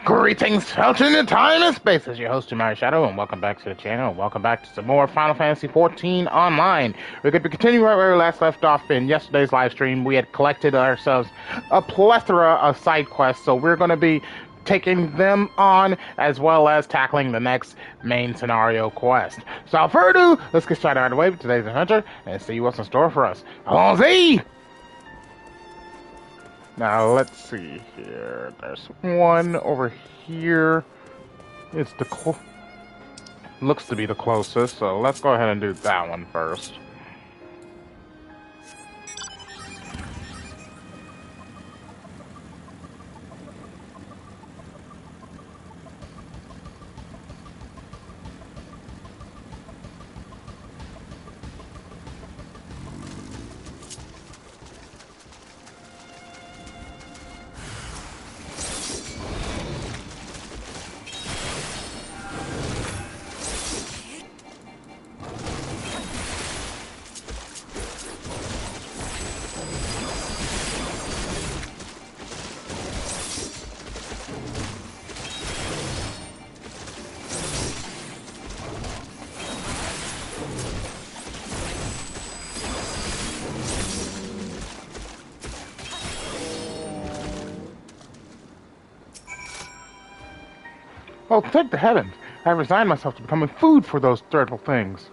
Greetings, Felton, in time and space. As your host, Tomoya Shadow, and welcome back to the channel, and welcome back to some more Final Fantasy XIV Online. We're going to continue right where we last left off in yesterday's live stream. We had collected ourselves a plethora of side quests, so we're going to be taking them on, as well as tackling the next main scenario quest. So without further ado, let's get started right away with today's adventure, and see what's in store for us. Allons-y! Now, let's see here. There's one over here. It's the looks to be the closest, so let's go ahead and do that one first. Oh, thank the heavens! I resigned myself to becoming food for those dreadful things.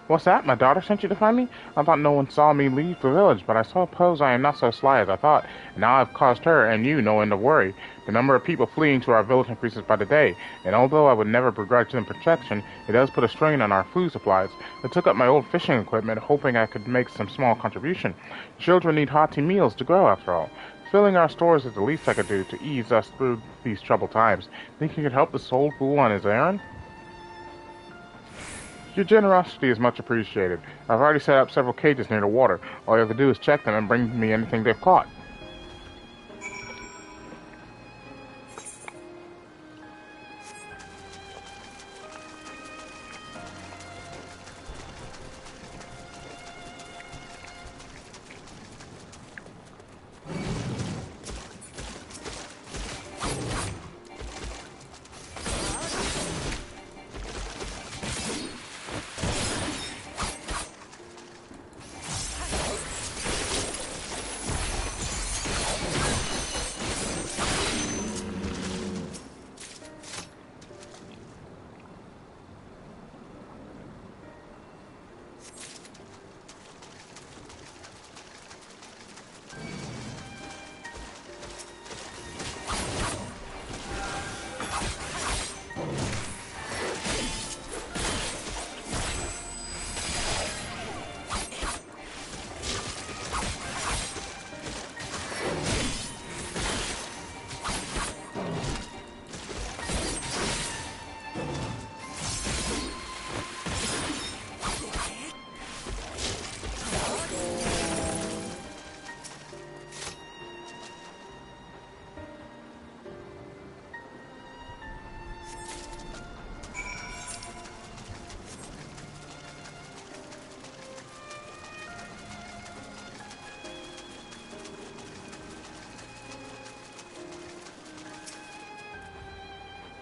What's that? My daughter sent you to find me? I thought no one saw me leave the village, but I suppose I am not so sly as I thought, and now I've caused her and you no end of worry. The number of people fleeing to our village increases by the day, and although I would never begrudge them protection, it does put a strain on our food supplies. I took up my old fishing equipment, hoping I could make some small contribution. Children need hearty meals to grow, after all. Filling our stores is the least I could do to ease us through these troubled times. Think you could help this old fool on his errand? Your generosity is much appreciated. I've already set up several cages near the water. All you have to do is check them and bring me anything they've caught.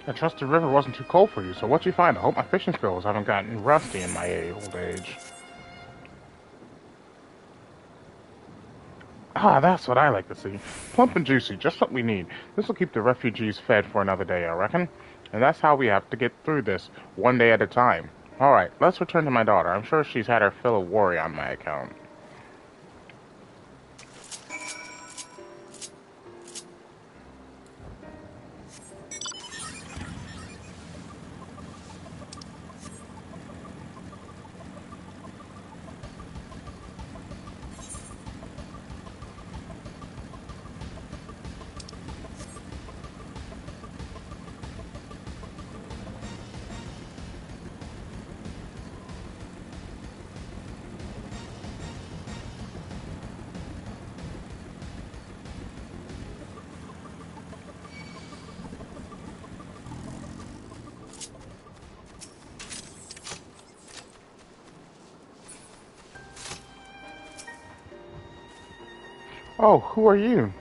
I trust the river wasn't too cold for you, so what'd you find? I hope my fishing skills haven't gotten rusty in my old age. Ah, that's what I like to see. Plump and juicy, just what we need. This will keep the refugees fed for another day, I reckon. And that's how we have to get through this, one day at a time. Alright, let's return to my daughter. I'm sure she's had her fill of worry on my account. Oh, who are you?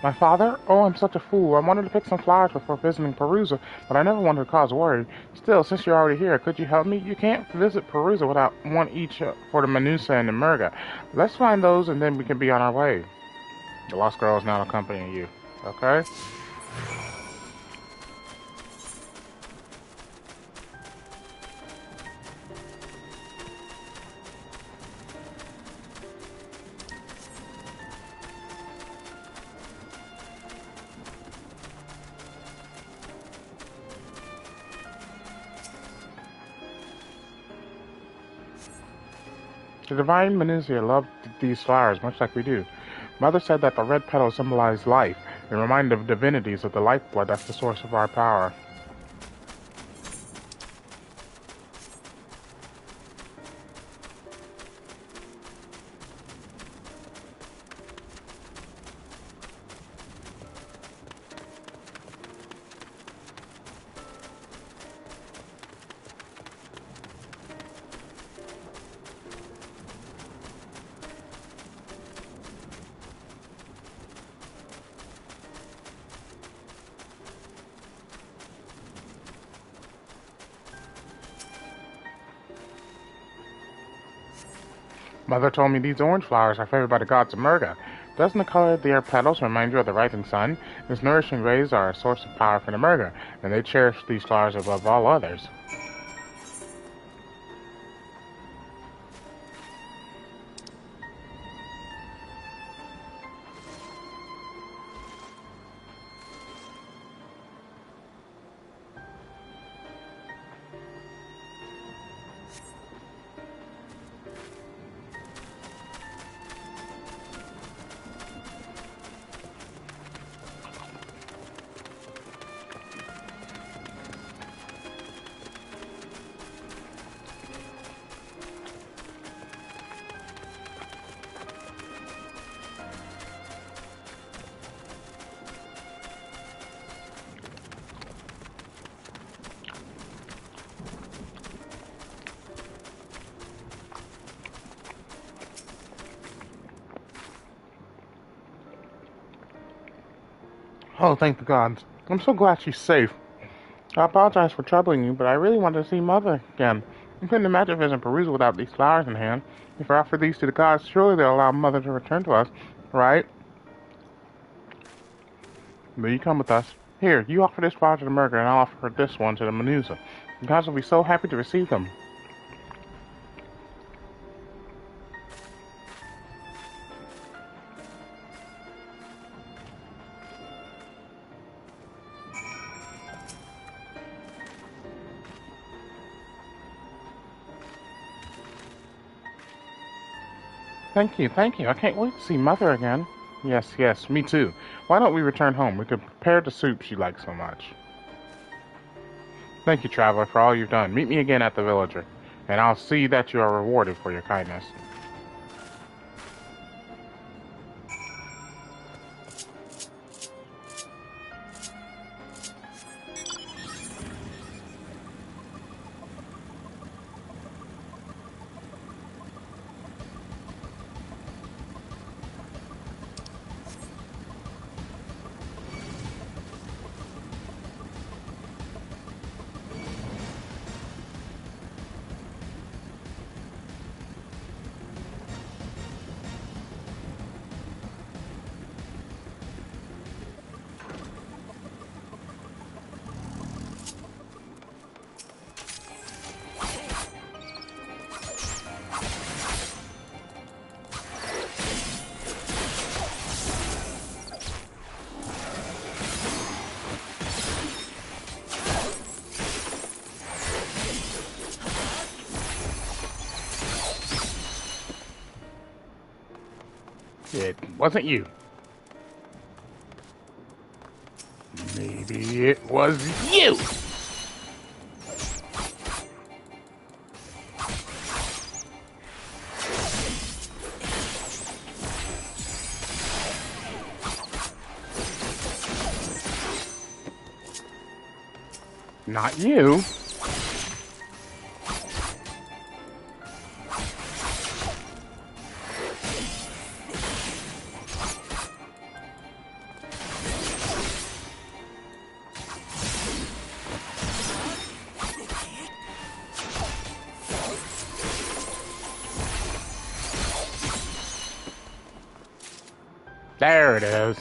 My father? Oh, I'm such a fool. I wanted to pick some flowers before visiting Perusa, but I never wanted to cause worry. Still, since you're already here, could you help me? You can't visit Perusa without one each for the Manusa and the Murga. Let's find those and then we can be on our way. The lost girl is now accompanying you. Okay? The divine Manusia loved these flowers much like we do. Mother said that the red petals symbolize life and remind the divinities of the lifeblood that's the source of our power. Mother told me these orange flowers are favored by the gods of Murga. Doesn't the color of their petals remind you of the rising sun? Its nourishing rays are a source of power for the Murga, and they cherish these flowers above all others. Oh, thank the gods. I'm so glad she's safe. I apologize for troubling you, but I really wanted to see Mother again. I couldn't imagine visiting Perusa without these flowers in hand. If I offer these to the gods, surely they'll allow Mother to return to us, right? Will you come with us? Here, you offer this flower to the Murga, and I'll offer this one to the Manusa. The gods will be so happy to receive them. Thank you, thank you. I can't wait to see Mother again. Yes, yes, me too. Why don't we return home? We could prepare the soup she likes so much. Thank you, traveler, for all you've done. Meet me again at the villager, and I'll see that you are rewarded for your kindness. It wasn't you. Maybe it was you! Not you. There it is.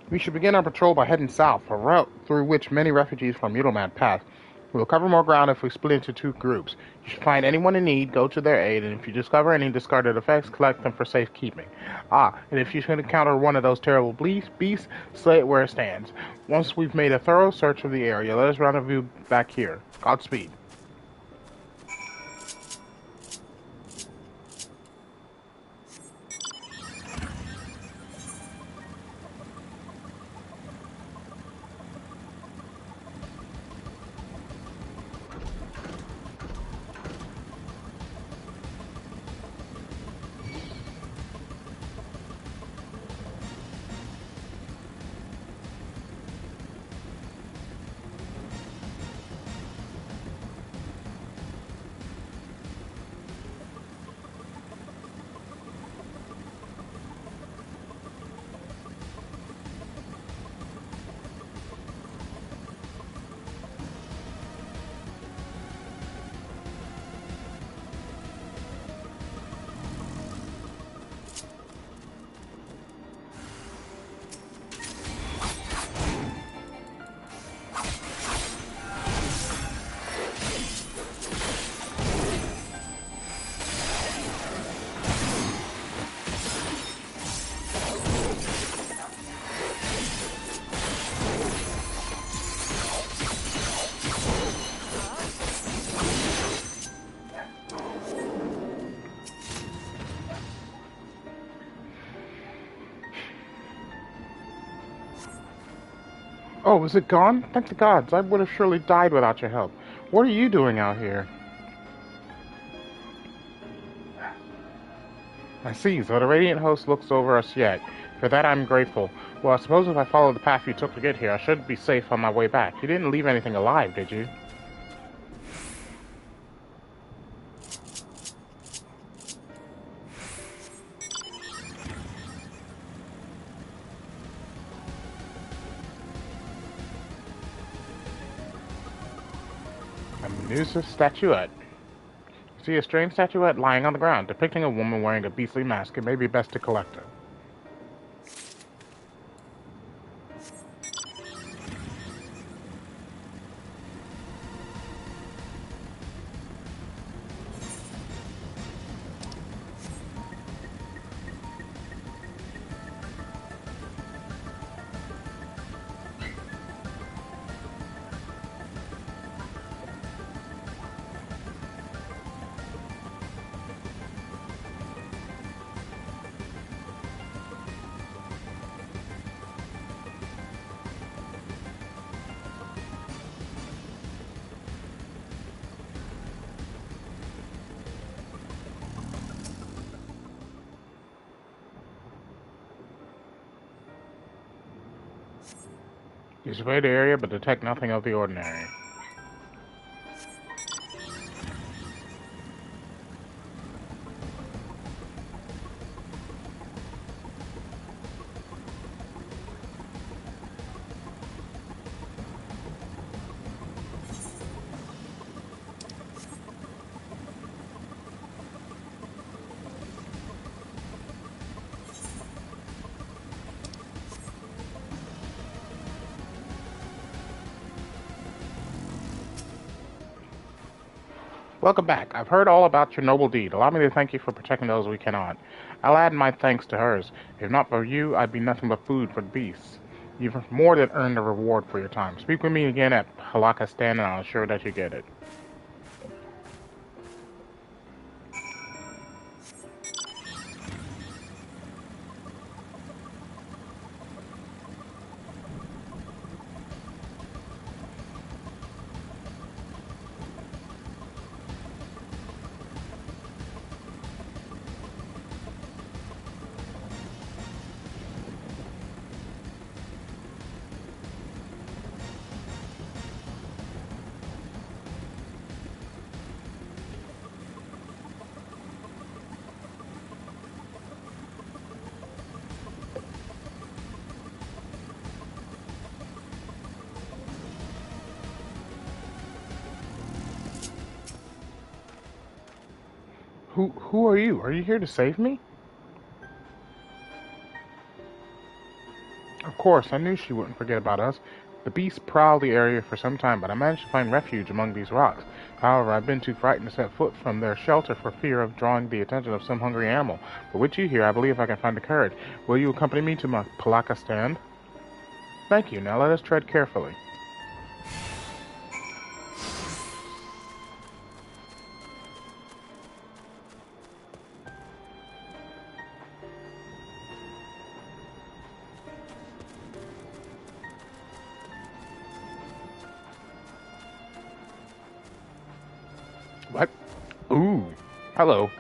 We should begin our patrol by heading south, a route through which many refugees from Muddleman pass. We will cover more ground if we split into two groups. You should find anyone in need, go to their aid, and if you discover any discarded effects, collect them for safekeeping. And if you should encounter one of those terrible beasts, slay it where it stands. Once we've made a thorough search of the area, let us rendezvous back here. Godspeed. Oh, is it gone? Thank the gods. I would have surely died without your help. What are you doing out here? I see, so the Radiant Host looks over us yet. For that I'm grateful. Well, I suppose if I follow the path you took to get here, I should be safe on my way back. You didn't leave anything alive, did you? A Medusa statuette. See a strange statuette lying on the ground, depicting a woman wearing a beastly mask. It may be best to collect her. You survey the area, but detect nothing of the ordinary. Welcome back. I've heard all about your noble deed. Allow me to thank you for protecting those we cannot. I'll add my thanks to hers. If not for you, I'd be nothing but food for the beasts. You've more than earned a reward for your time. Speak with me again at Halakha Stand, and I'll assure that you get it. Who are you? Are you here to save me? Of course, I knew she wouldn't forget about us. The beasts prowled the area for some time, but I managed to find refuge among these rocks. However, I've been too frightened to set foot from their shelter for fear of drawing the attention of some hungry animal. But with you here, I believe I can find the courage. Will you accompany me to my palaka stand? Thank you. Now let us tread carefully. What? Ooh. Hello.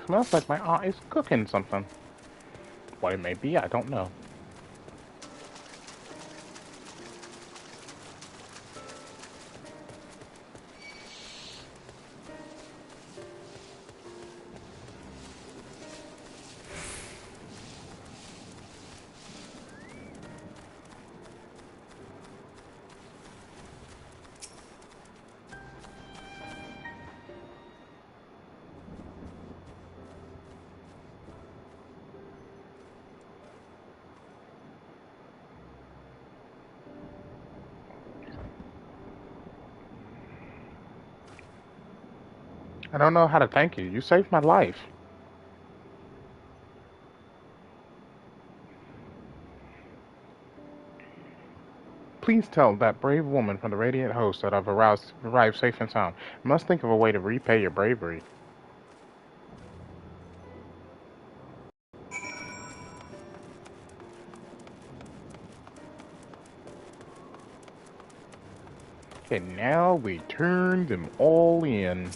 Smells like my aunt is cooking something. What it may be, I don't know. I don't know how to thank you. You saved my life. Please tell that brave woman from the Radiant Host that I've arrived safe and sound. I must think of a way to repay your bravery. And now we turn them all in.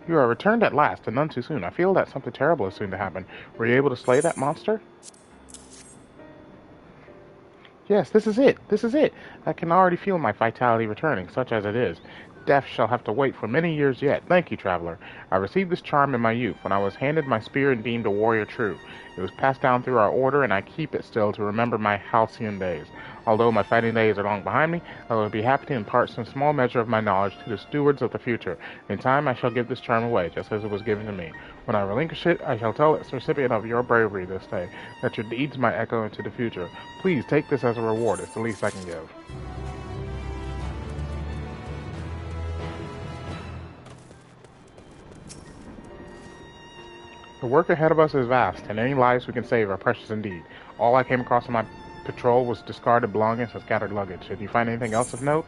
You are returned at last, and none too soon. I feel that something terrible is soon to happen. Were you able to slay that monster? Yes, this is it. This is it. I can already feel my vitality returning, such as it is. Death shall have to wait for many years yet. Thank you, traveler. I received this charm in my youth, when I was handed my spear and deemed a warrior true. It was passed down through our order, and I keep it still to remember my halcyon days. Although my fighting days are long behind me, I will be happy to impart some small measure of my knowledge to the stewards of the future. In time, I shall give this charm away, just as it was given to me. When I relinquish it, I shall tell its recipient of your bravery this day, that your deeds might echo into the future. Please take this as a reward. It's the least I can give. The work ahead of us is vast, and any lives we can save are precious indeed. All I came across in my patrol was discarded belongings and scattered luggage. Did you find anything else of note?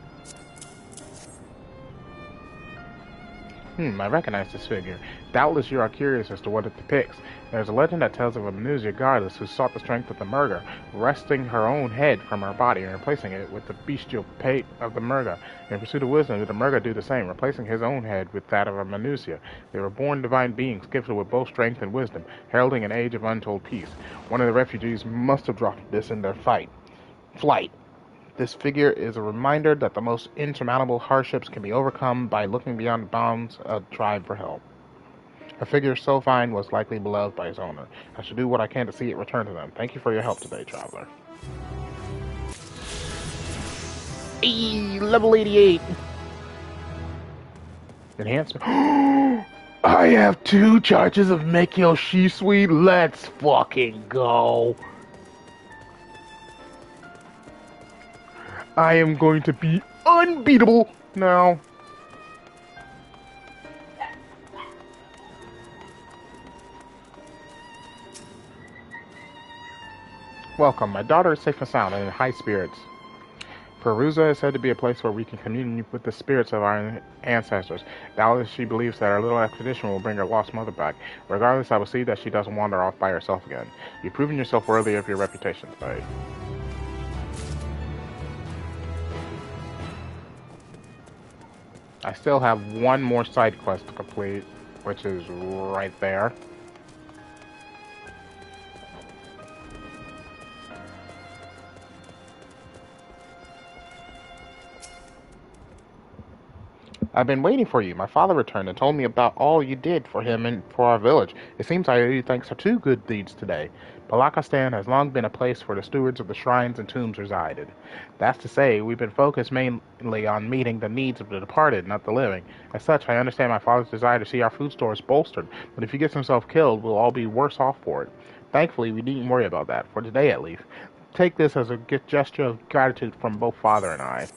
I recognize this figure. Doubtless you are curious as to what it depicts. There is a legend that tells of a Manusia goddess who sought the strength of the Murga, wresting her own head from her body and replacing it with the bestial pate of the Murga. In pursuit of wisdom, did the Murga do the same, replacing his own head with that of a Manusia. They were born divine beings, gifted with both strength and wisdom, heralding an age of untold peace. One of the refugees must have dropped this in their flight. This figure is a reminder that the most insurmountable hardships can be overcome by looking beyond the bounds of tribe for help. A figure so fine was likely beloved by his owner. I should do what I can to see it return to them. Thank you for your help today, traveler. Hey, level 88. Enhancement. I have 2 charges of Mekyo Shisui. Let's fucking go. I am going to be unbeatable now. Welcome. My daughter is safe and sound and in high spirits. Perusa is said to be a place where we can commune with the spirits of our ancestors. Doubtless she believes that our little expedition will bring her lost mother back. Regardless, I will see that she doesn't wander off by herself again. You've proven yourself worthy of your reputation today. I still have 1 more side quest to complete, which is right there. I've been waiting for you. My father returned and told me about all you did for him and for our village. It seems I owe you thanks for 2 good deeds today. Balakistan has long been a place where the stewards of the shrines and tombs resided. That's to say, we've been focused mainly on meeting the needs of the departed, not the living. As such, I understand my father's desire to see our food stores bolstered, but if he gets himself killed, we'll all be worse off for it. Thankfully, we needn't worry about that, for today at least. Take this as a gesture of gratitude from both father and I.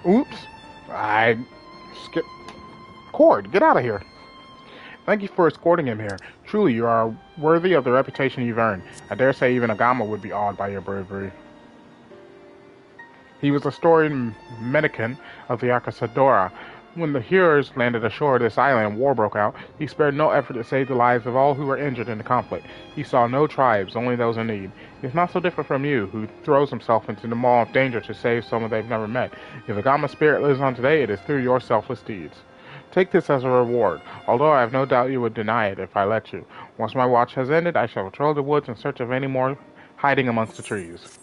Oops. I skipped. Cord, get out of here. Thank you for escorting him here. Truly, you are worthy of the reputation you've earned. I dare say even Agama would be awed by your bravery. He was a storied Medican of the Akasadora. When the hearers landed ashore this island and war broke out, he spared no effort to save the lives of all who were injured in the conflict. He saw no tribes, only those in need. He's not so different from you, who throws himself into the maw of danger to save someone they've never met. If Agama's spirit lives on today, it is through your selfless deeds. Take this as a reward, although I have no doubt you would deny it if I let you. Once my watch has ended, I shall patrol the woods in search of any more hiding amongst the trees.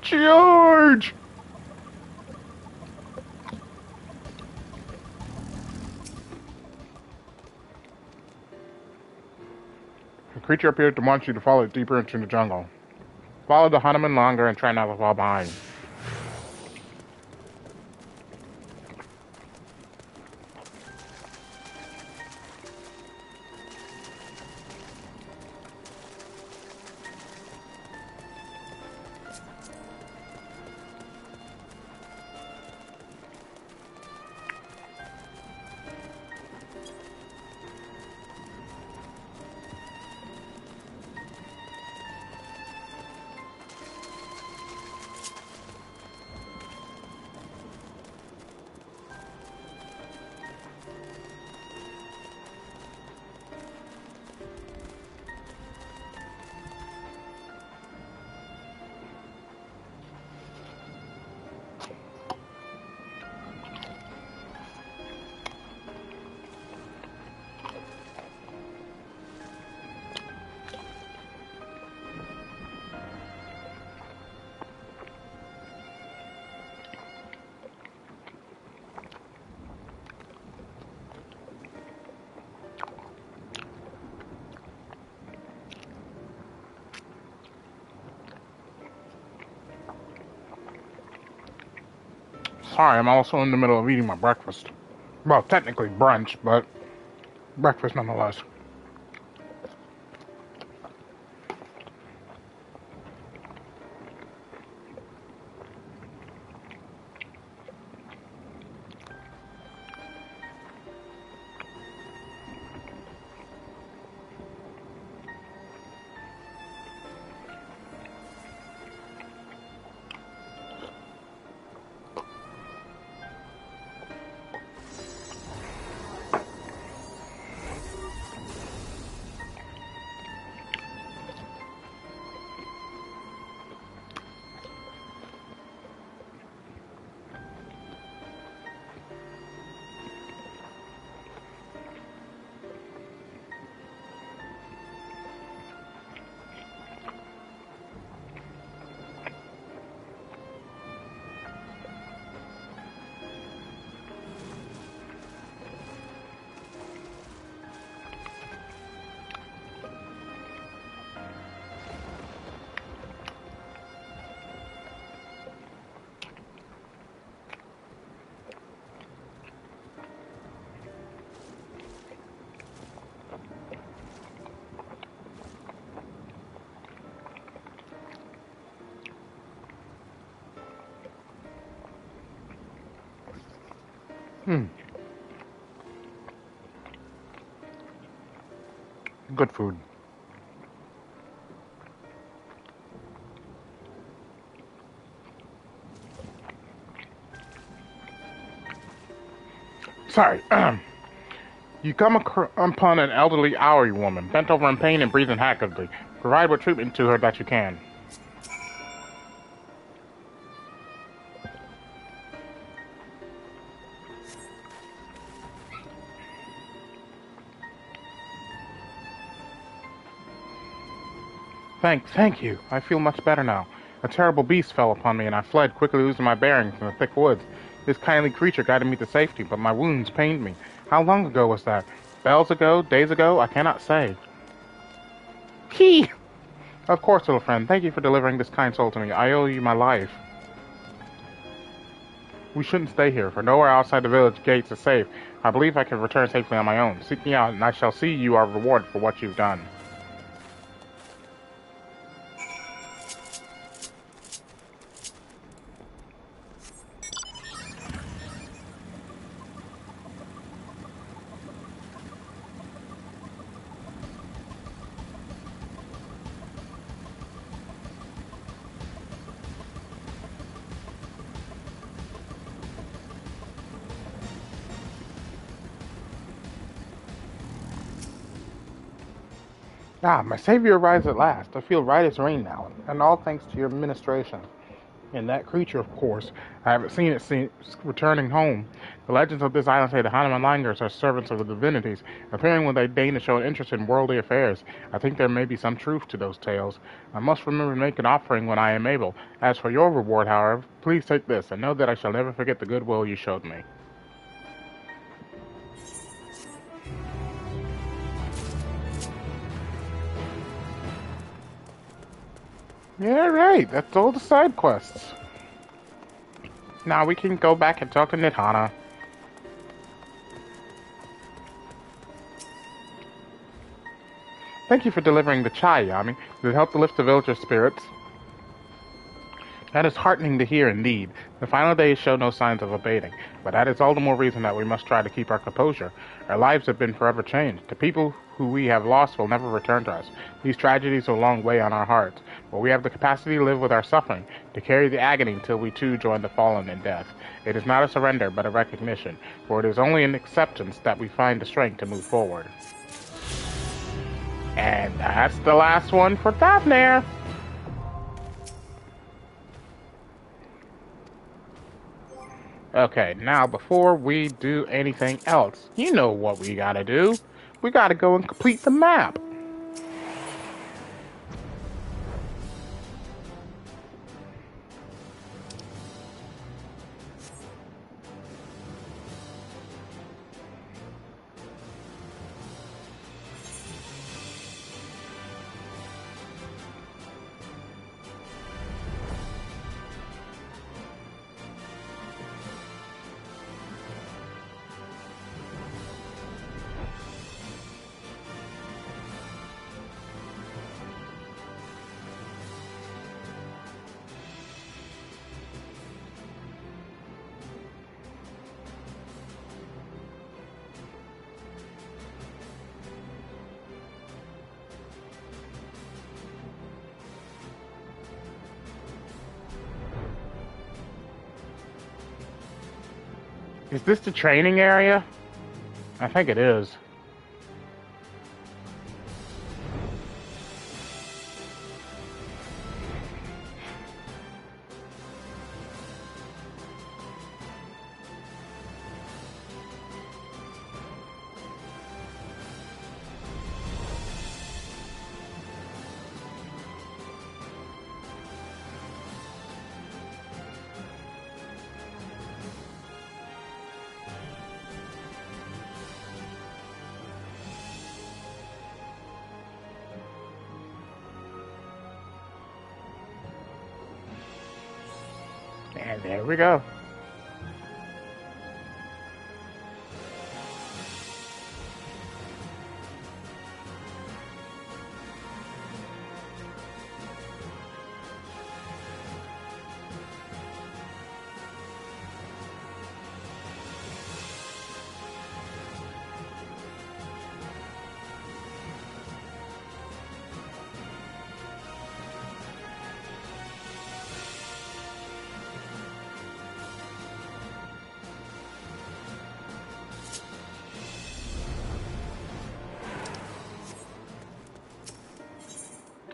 Charge! The creature appeared to want you to follow it deeper into the jungle. Follow the Hanuman longer and try not to fall behind. Sorry, I'm also in the middle of eating my breakfast. Well, technically brunch, but breakfast nonetheless. Hmm. Good food. Sorry. You come upon an elderly Aoi woman, bent over in pain and breathing haggardly. Provide what treatment to her that you can. Thank you. I feel much better now. A terrible beast fell upon me, and I fled, quickly losing my bearings in the thick woods. This kindly creature guided me to safety, but my wounds pained me. How long ago was that? Bells ago? Days ago? I cannot say. He! Of course, little friend. Thank you for delivering this kind soul to me. I owe you my life. We shouldn't stay here, for nowhere outside the village gates is safe. I believe I can return safely on my own. Seek me out, and I shall see you are rewarded for what you've done. Ah, my savior arrives at last. I feel right as rain now, and all thanks to your ministration. And that creature, of course, I haven't seen it since returning home. The legends of this island say the Hanuman Langers are servants of the divinities, appearing when they deign to show an interest in worldly affairs. I think there may be some truth to those tales. I must remember to make an offering when I am able. As for your reward, however, please take this, and know that I shall never forget the goodwill you showed me. Yeah, right. That's all the side quests. Now we can go back and talk to Nidhana. Thank you for delivering the chai, Yami. It helped to lift the villagers' spirits. That is heartening to hear indeed. The final days show no signs of abating, but that is all the more reason that we must try to keep our composure. Our lives have been forever changed. The people who we have lost will never return to us. These tragedies will long weigh on our hearts, but we have the capacity to live with our suffering, to carry the agony until we too join the fallen in death. It is not a surrender, but a recognition, for it is only in acceptance that we find the strength to move forward. And that's the last one for Thavnair. Okay, now before we do anything else, you know what we gotta do. We gotta go and complete the map. Is this the training area? I think it is. And there we go.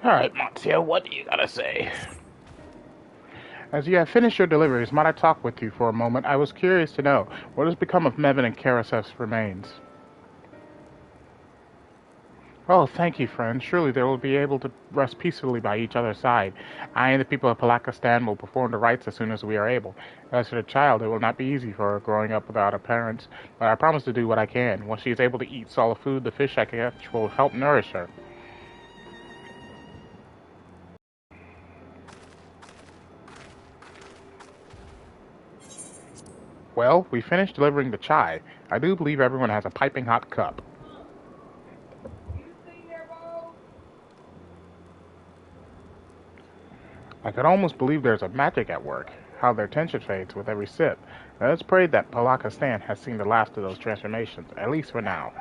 Alright, Mazio, what do you gotta say? As you have finished your deliveries, might I talk with you for a moment? I was curious to know what has become of Mevin and Karasev's remains. Oh, thank you, friend. Surely they will be able to rest peacefully by each other's side. I and the people of Palakistan will perform the rites as soon as we are able. As for the child, it will not be easy for her growing up without her parents, but I promise to do what I can. Once she is able to eat solid food, the fish I catch will help nourish her. Well, we finished delivering the chai. I do believe everyone has a piping hot cup. I could almost believe there's a magic at work, how their tension fades with every sip. Let us pray that Palakistan has seen the last of those transformations, at least for now.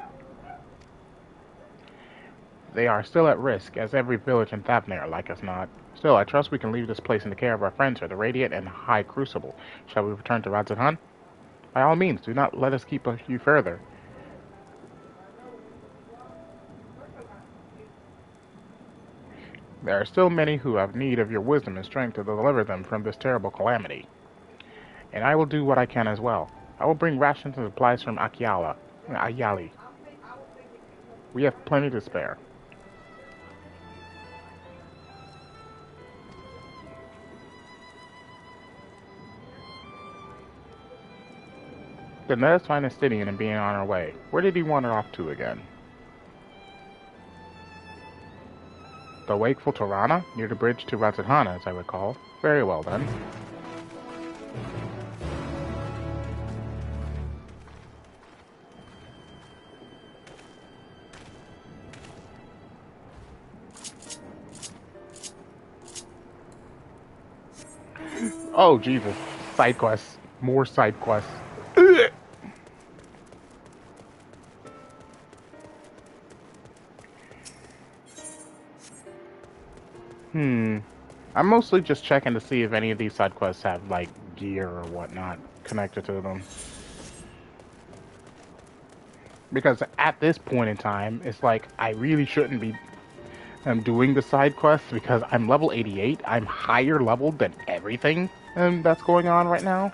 They are still at risk, as every village in Thavnair like us not. Still, I trust we can leave this place in the care of our friends here, the Radiant and High Crucible. Shall we return to Radzhan? By all means, do not let us keep you further. There are still many who have need of your wisdom and strength to deliver them from this terrible calamity. And I will do what I can as well. I will bring rations and supplies from Ayali. We have plenty to spare. Then let us find Estidian and be on our way. Where did he wander off to again? The Wakeful Tirana? Near the bridge to Radzhan, as I recall. Very well, then. Oh, Jesus. Side quests. More side quests. Ugh. I'm mostly just checking to see if any of these side quests have, like, gear or whatnot connected to them. Because at this point in time, it's like, I really shouldn't be doing the side quests because I'm level 88. I'm higher leveled than everything that's going on right now.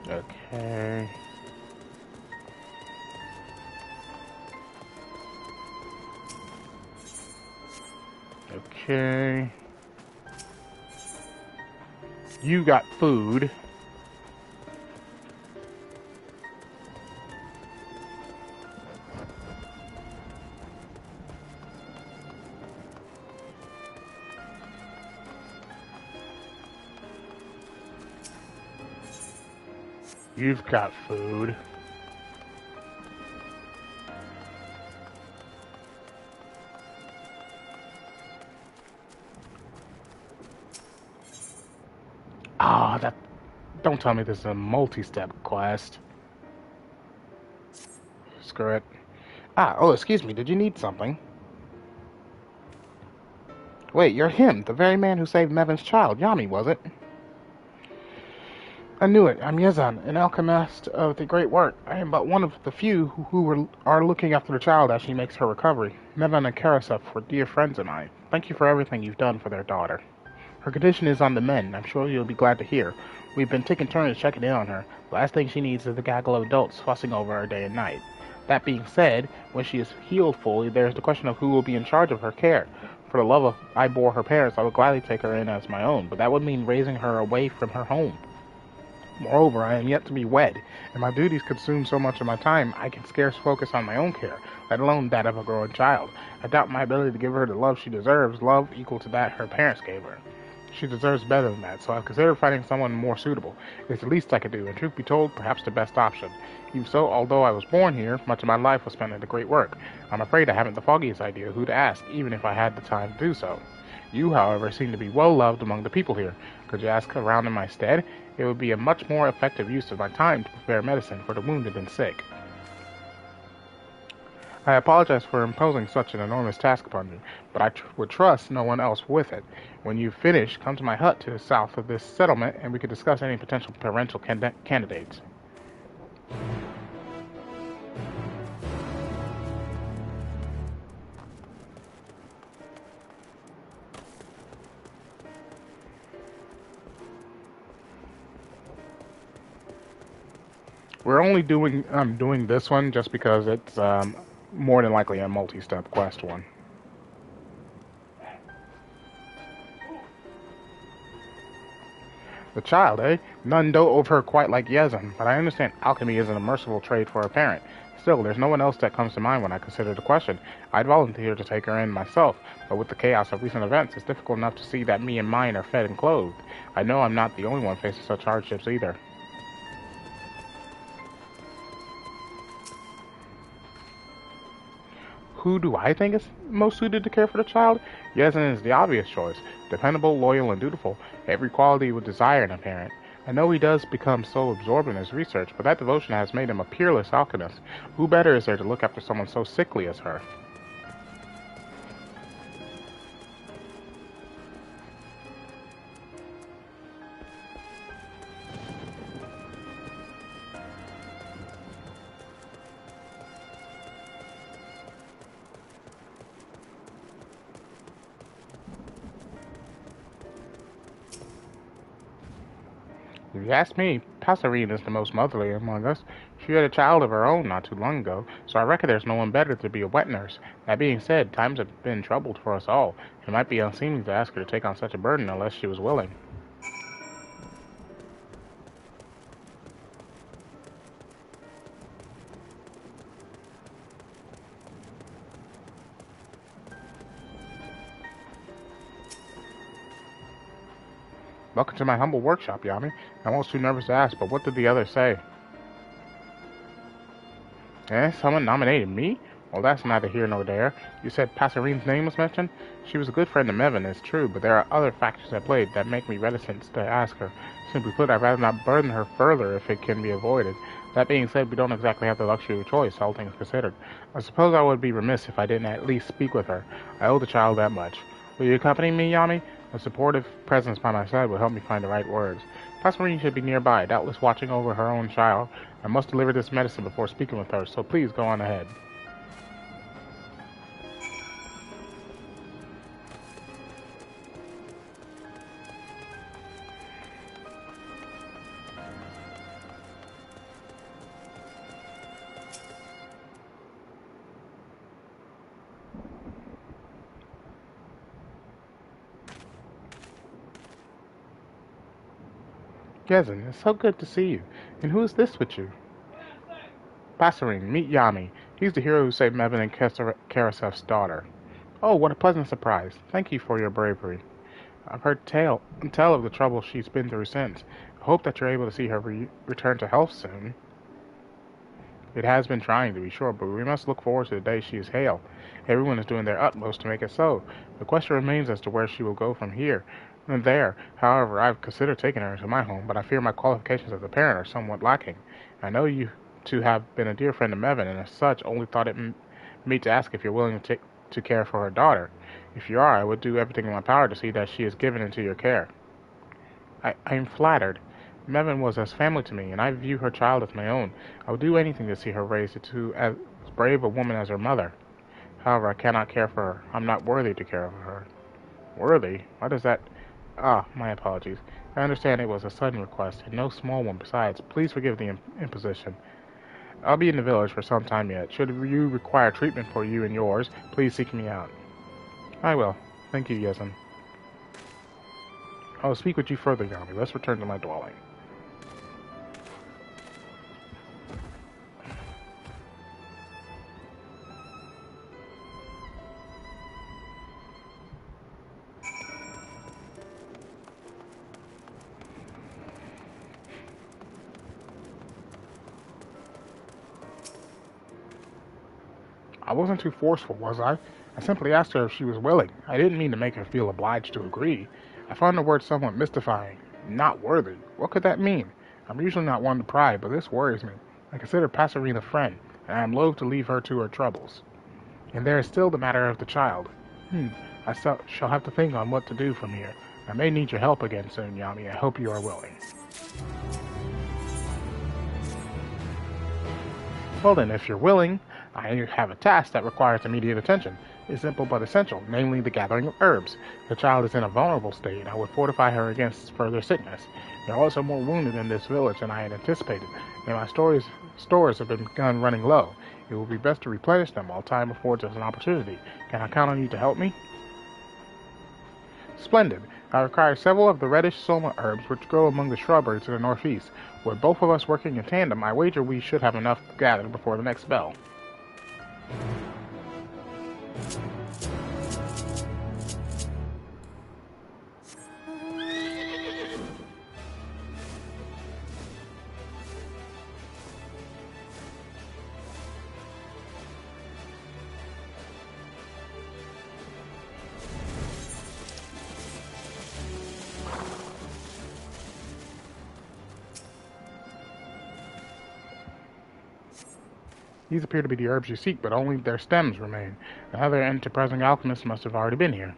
Okay. Okay. You got food. You've got food. Ah, that... Don't tell me this is a multi-step quest. Screw it. Oh, excuse me, did you need something? Wait, you're him, the very man who saved Mevin's child. Yami, was it? I knew it. I'm Yezan, an alchemist of the great work. I am but one of the few are looking after the child as she makes her recovery. Mevin and Karasef were dear friends of mine. Thank you for everything you've done for their daughter. Her condition is on the mend, I'm sure you'll be glad to hear. We've been taking turns checking in on her. The last thing she needs is the gaggle of adults fussing over her day and night. That being said, when she is healed fully, there is the question of who will be in charge of her care. For the love of I bore her parents, I would gladly take her in as my own, but that would mean raising her away from her home. Moreover, I am yet to be wed, and my duties consume so much of my time I can scarce focus on my own care, let alone that of a growing child. I doubt my ability to give her the love she deserves, love equal to that her parents gave her. She deserves better than that, so I've considered finding someone more suitable. It's the least I could do, and truth be told, perhaps the best option. Even so, although I was born here, much of my life was spent in the great work. I'm afraid I haven't the foggiest idea who to ask, even if I had the time to do so. You, however, seem to be well loved among the people here. Could you ask around in my stead? It would be a much more effective use of my time to prepare medicine for the wounded and sick. I apologize for imposing such an enormous task upon you, but I would trust no one else with it. When you've finished, come to my hut to the south of this settlement, and we could discuss any potential parental candidates. We're only doing this one just because it's more than likely a multi-step quest one. The child, eh? None dote over her quite like Yezan, but I understand alchemy isn't a merciful trade for a parent. Still, there's no one else that comes to mind when I consider the question. I'd volunteer to take her in myself, but with the chaos of recent events, it's difficult enough to see that me and mine are fed and clothed. I know I'm not the only one facing such hardships either. Who do I think is most suited to care for the child? Yezin is the obvious choice. Dependable, loyal, and dutiful. Every quality you would desire in a parent. I know he does become so absorbed in his research, but that devotion has made him a peerless alchemist. Who better is there to look after someone so sickly as her? If you ask me, Passerine is the most motherly among us. She had a child of her own not too long ago, so I reckon there's no one better to be a wet nurse. That being said, times have been troubled for us all. It might be unseemly to ask her to take on such a burden unless she was willing. Welcome to my humble workshop, Yami. I'm almost too nervous to ask, but what did the others say? Eh, someone nominated me? Well, that's neither here nor there. You said Passerine's name was mentioned? She was a good friend of Mevin, it's true, but there are other factors at play that make me reticent to ask her. Simply put, I'd rather not burden her further if it can be avoided. That being said, we don't exactly have the luxury of choice, all things considered. I suppose I would be remiss if I didn't at least speak with her. I owe the child that much. Will you accompany me, Yami? A supportive presence by my side will help me find the right words. Passerine should be nearby, doubtless watching over her own child. I must deliver this medicine before speaking with her, so please go on ahead. Gezin, it's so good to see you. And who is this with you? Passerine, meet Yami. He's the hero who saved Mevin and Karasef's daughter. Oh, what a pleasant surprise. Thank you for your bravery. I've heard tell of the trouble she's been through since. I hope that you're able to see her return to health soon. It has been trying, to be sure, but we must look forward to the day she is hale. Everyone is doing their utmost to make it so. The question remains as to where she will go from here. And there, however, I've considered taking her into my home, but I fear my qualifications as a parent are somewhat lacking. I know you to have been a dear friend of Mevin, and as such, only thought it meet to ask if you're willing to to care for her daughter. If you are, I would do everything in my power to see that she is given into your care. I am flattered. Mevin was as family to me, and I view her child as my own. I would do anything to see her raised to as brave a woman as her mother. However, I cannot care for her. I'm not worthy to care for her. Worthy? Why does that... Ah, my apologies. I understand it was a sudden request, and no small one besides. Please forgive the imposition. I'll be in the village for some time yet. Should you require treatment for you and yours, please seek me out. I will. Thank you, Yezin. I will speak with you further, Yami. Let's return to my dwelling. I wasn't too forceful, was I? I simply asked her if she was willing. I didn't mean to make her feel obliged to agree. I found the word somewhat mystifying. Not worthy. What could that mean? I'm usually not one to pry, but this worries me. I consider Passerine a friend, and I am loath to leave her to her troubles. And there is still the matter of the child. I shall have to think on what to do from here. I may need your help again soon, Yami. I hope you are willing. Well then, if you're willing, I have a task that requires immediate attention. It's simple but essential, namely the gathering of herbs. The child is in a vulnerable state, and I would fortify her against further sickness. There are also more wounded in this village than I had anticipated, and my stores have begun running low. It will be best to replenish them while time affords us an opportunity. Can I count on you to help me? Splendid. I require several of the reddish soma herbs which grow among the shrubbery to the northeast. With both of us working in tandem, I wager we should have enough gathered before the next bell. These appear to be the herbs you seek, but only their stems remain. Another enterprising alchemist must have already been here.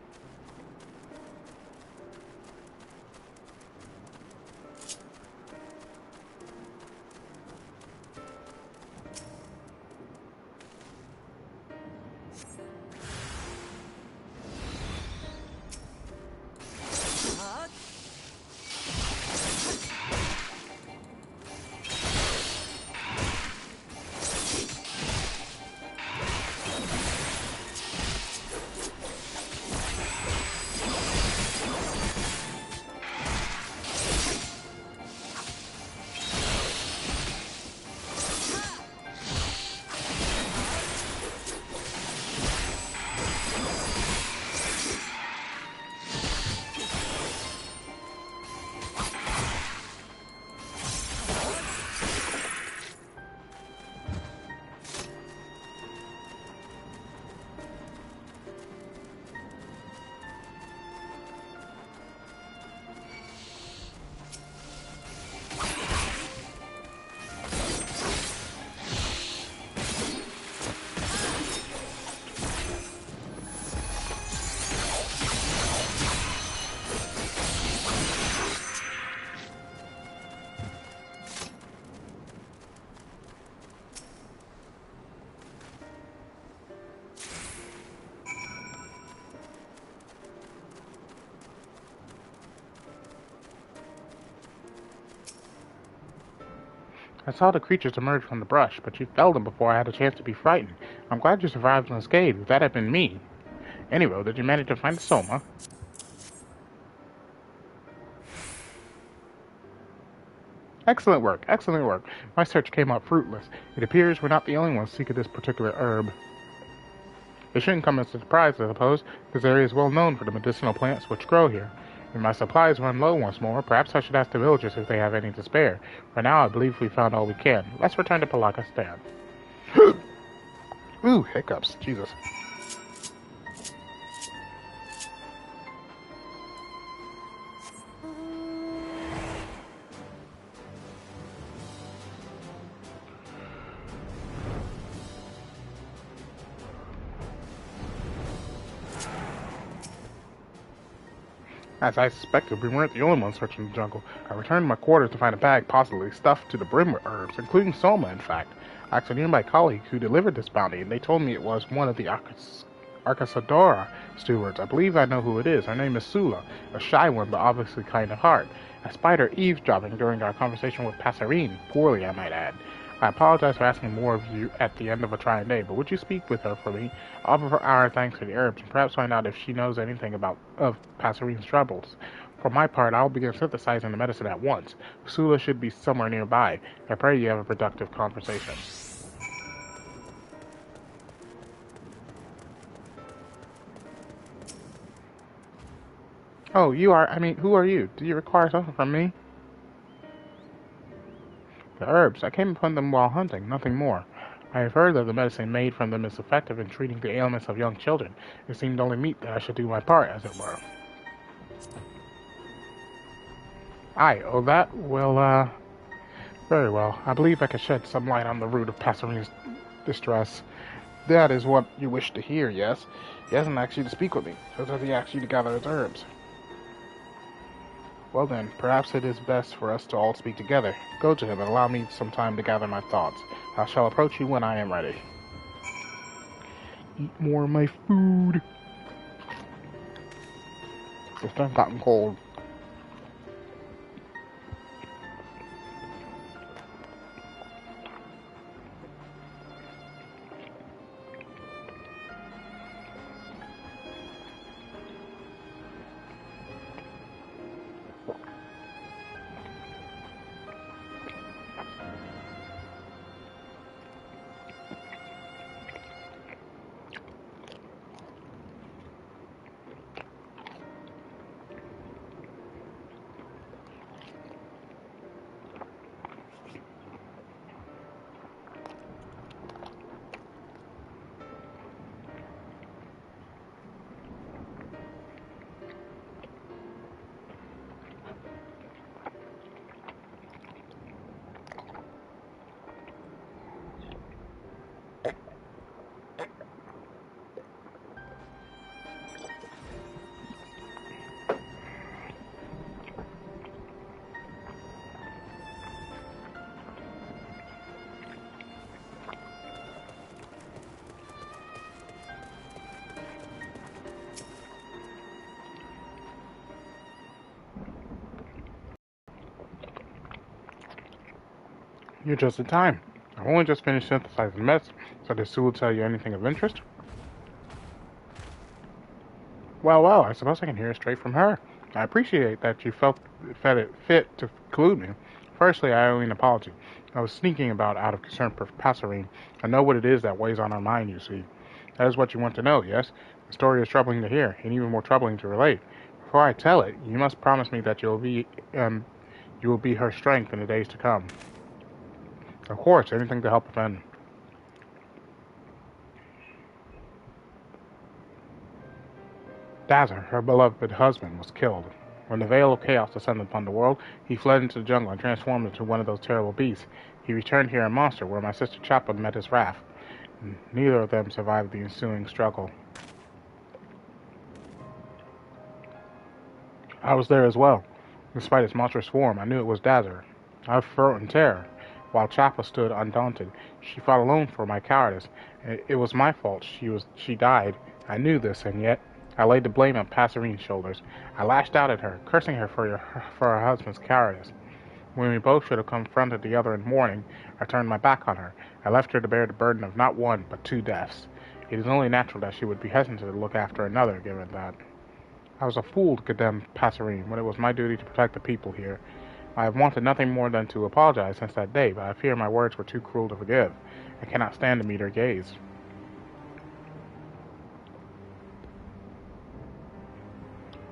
I saw the creatures emerge from the brush, but you felled them before I had a chance to be frightened. I'm glad you survived unscathed. If that had been me. Anyway, did you manage to find the Soma? Excellent work, excellent work. My search came up fruitless. It appears we're not the only ones seeking this particular herb. It shouldn't come as a surprise, I suppose. This area is well known for the medicinal plants which grow here. If my supplies run low once more, perhaps I should ask the villagers if they have any to spare. For now, I believe we found all we can. Let's return to Palakistan. Ooh, hiccups. Jesus. As I suspected, we weren't the only ones searching the jungle. I returned to my quarters to find a bag possibly stuffed to the brim with herbs, including soma, in fact. I asked a nearby colleague who delivered this bounty, and they told me it was one of the Arcasadora stewards. I believe I know who it is. Her name is Sula, a shy one, but obviously kind of hard. I spied her eavesdropping during our conversation with Passerine, poorly, I might add. I apologize for asking more of you at the end of a trying day, but would you speak with her for me? Offer our thanks for the herbs, and perhaps find out if she knows anything of Passerine's troubles. For my part, I'll begin synthesizing the medicine at once. Sula should be somewhere nearby. I pray you have a productive conversation. Oh, who are you? Do you require something from me? The herbs. I came upon them while hunting, nothing more. I have heard that the medicine made from them is effective in treating the ailments of young children. It seemed only meet that I should do my part, as it were. That? Well, very well. I believe I can shed some light on the root of Passerine's distress. That is what you wish to hear, yes? He hasn't asked you to speak with me, so does he ask you to gather his herbs? Well then, perhaps it is best for us to all speak together. Go to him and allow me some time to gather my thoughts. I shall approach you when I am ready. Eat more of my food. It's done gotten cold. You're just in time. I've only just finished synthesizing medicine, so did Sue tell you anything of interest? Well, I suppose I can hear it straight from her. I appreciate that you felt it fit to include me. Firstly, I owe you an apology. I was sneaking about out of concern for Passerine. I know what it is that weighs on our mind, you see. That is what you want to know, yes? The story is troubling to hear, and even more troubling to relate. Before I tell it, you must promise me that you will be her strength in the days to come. Of course, anything to help defend. Dazzar, her beloved husband, was killed. When the veil of chaos descended upon the world, he fled into the jungle and transformed into one of those terrible beasts. He returned here a monster, where my sister Chaplin met his wrath. Neither of them survived the ensuing struggle. I was there as well. Despite its monstrous form, I knew it was Dazzar. I froze in terror, while Chapel stood undaunted. She fought alone for my cowardice. It was my fault she died. I knew this, and yet I laid the blame on Passerine's shoulders. I lashed out at her, cursing her for her husband's cowardice. When we both should have confronted the other in mourning, I turned my back on her. I left her to bear the burden of not one, but two deaths. It is only natural that she would be hesitant to look after another, given that. I was a fool to condemn Passerine when it was my duty to protect the people here. I have wanted nothing more than to apologize since that day, but I fear my words were too cruel to forgive. I cannot stand to meet her gaze.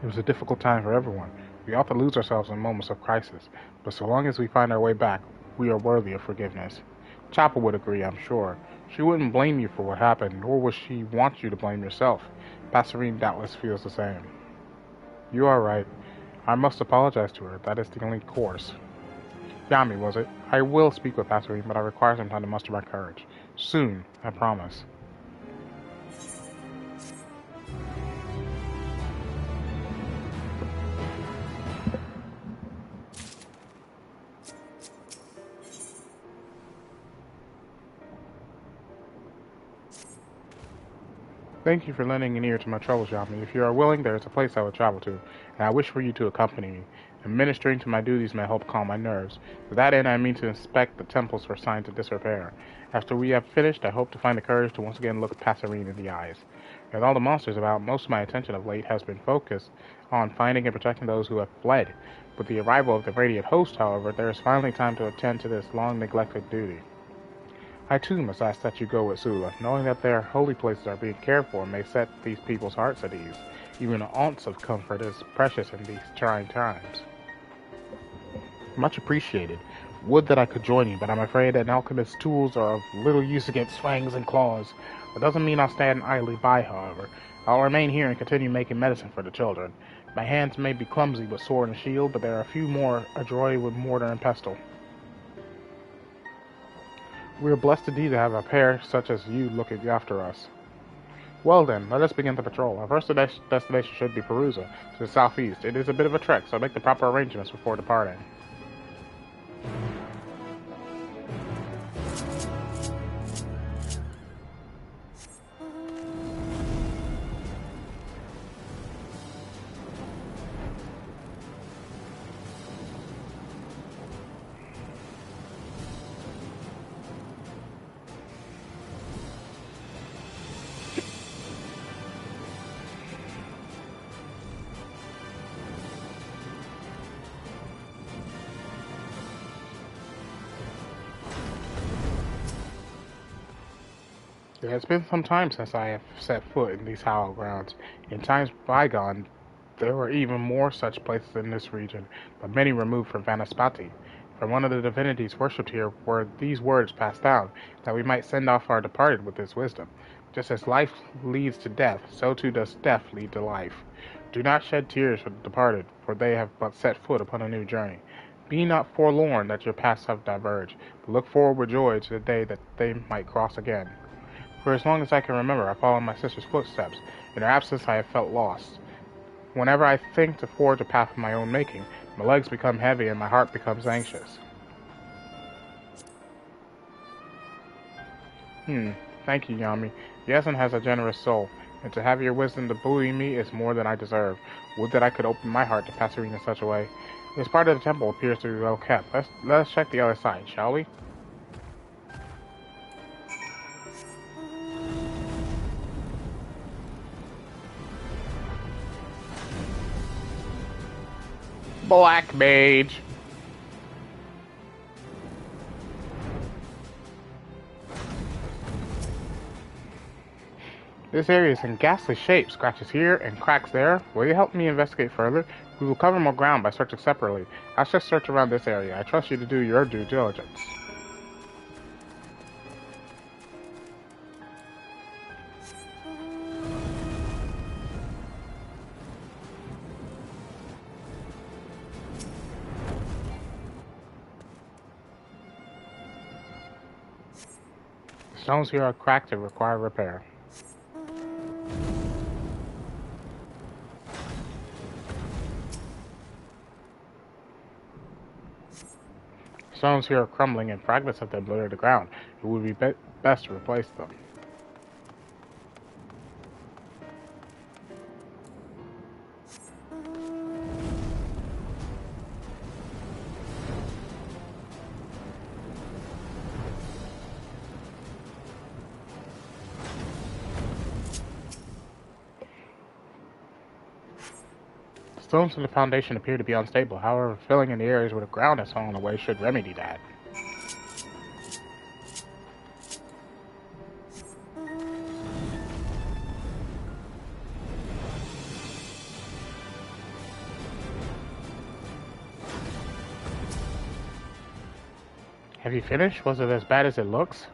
It was a difficult time for everyone. We often lose ourselves in moments of crisis, but so long as we find our way back, we are worthy of forgiveness. Chapel would agree, I'm sure. She wouldn't blame you for what happened, nor would she want you to blame yourself. Passerine doubtless feels the same. You are right. I must apologize to her. That is the only course. Yami, was it? I will speak with Passerine, but I require some time to muster my courage. Soon, I promise. Thank you for lending an ear to my troubles, Yami. If you are willing, there is a place I would travel to, and I wish for you to accompany me. Administering to my duties may help calm my nerves. To that end, I mean to inspect the temples for signs of disrepair. After we have finished, I hope to find the courage to once again look Passerine in the eyes. With all the monsters about, most of my attention of late has been focused on finding and protecting those who have fled. With the arrival of the Radiant Host, however, there is finally time to attend to this long-neglected duty. I too must ask that you go with Sula. Knowing that their holy places are being cared for may set these people's hearts at ease. Even an ounce of comfort is precious in these trying times. Much appreciated. Would that I could join you, but I'm afraid an alchemist's tools are of little use against fangs and claws. That doesn't mean I'll stand idly by, however. I'll remain here and continue making medicine for the children. My hands may be clumsy with sword and shield, but there are a few more adroit with mortar and pestle. We are blessed indeed to have a pair such as you looking after us. Well then, let us begin the patrol. Our first destination should be Perusa, to the southeast. It is a bit of a trek, so make the proper arrangements before departing. It has been some time since I have set foot in these hallowed grounds. In times bygone, there were even more such places in this region, but many removed from Vanaspati. From one of the divinities worshipped here were these words passed down, that we might send off our departed with this wisdom. Just as life leads to death, so too does death lead to life. Do not shed tears for the departed, for they have but set foot upon a new journey. Be not forlorn that your paths have diverged, but look forward with joy to the day that they might cross again. For as long as I can remember, I followed my sister's footsteps. In her absence, I have felt lost. Whenever I think to forge a path of my own making, my legs become heavy and my heart becomes anxious. Thank you, Yami. Yasin has a generous soul, and to have your wisdom to buoy me is more than I deserve. Would that I could open my heart to Passerine in such a way. This part of the temple appears to be well kept. Let us check the other side, shall we? Black Mage. This area is in ghastly shape, scratches here and cracks there. Will you help me investigate further? We will cover more ground by searching separately. I'll just search around this area. I trust you to do your due diligence. The stones here are cracked and require repair. Stones here are crumbling and fragments of them litter the ground. It would be best to replace them. Stones in the foundation appear to be unstable. However, filling in the areas where the ground has fallen away should remedy that. Have you finished? Was it as bad as it looks?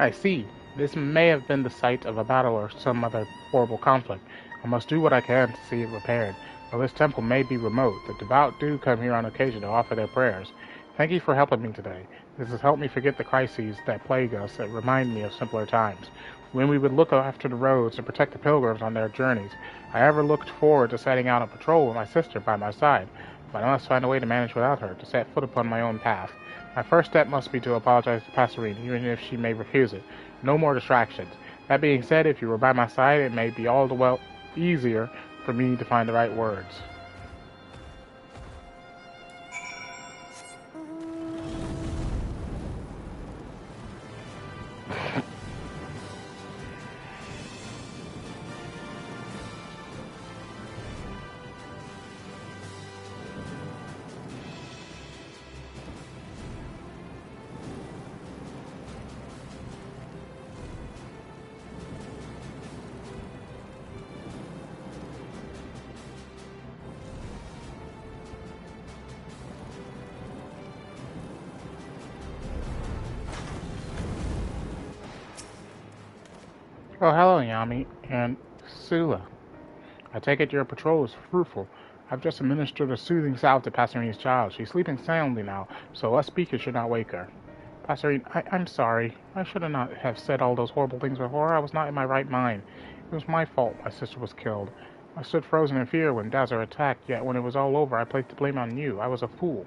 I see. This may have been the site of a battle or some other horrible conflict. I must do what I can to see it repaired. While this temple may be remote, the devout do come here on occasion to offer their prayers. Thank you for helping me today. This has helped me forget the crises that plague us and remind me of simpler times, when we would look after the roads and protect the pilgrims on their journeys. I ever looked forward to setting out on patrol with my sister by my side, but I must find a way to manage without her, to set foot upon my own path. My first step must be to apologize to Passerine, even if she may refuse it. No more distractions. That being said, if you were by my side, it may be all the well easier for me to find the right words. Oh, hello, Yami and Sula. I take it your patrol is fruitful. I've just administered a soothing salve to Passerina's child. She's sleeping soundly now, so us speakers should not wake her. Passerine, I'm sorry. I should not have said all those horrible things before. I was not in my right mind. It was my fault my sister was killed. I stood frozen in fear when Dazzler attacked, yet when it was all over, I placed the blame on you. I was a fool.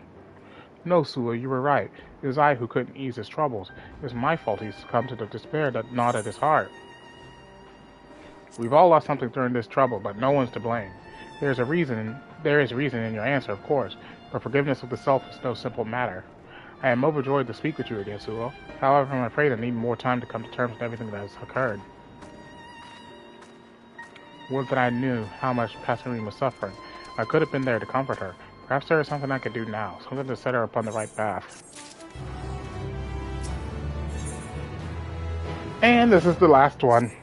No, Sula, you were right. It was I who couldn't ease his troubles. It was my fault he succumbed to the despair that gnawed at his heart. We've all lost something during this trouble, but no one's to blame. There is a reason in your answer, of course, but forgiveness of the self is no simple matter. I am overjoyed to speak with you again, Sula. However, I'm afraid I need more time to come to terms with everything that has occurred. Would that I knew how much Passerine was suffering. I could have been there to comfort her. Perhaps there is something I could do now, something to set her upon the right path. And this is the last one.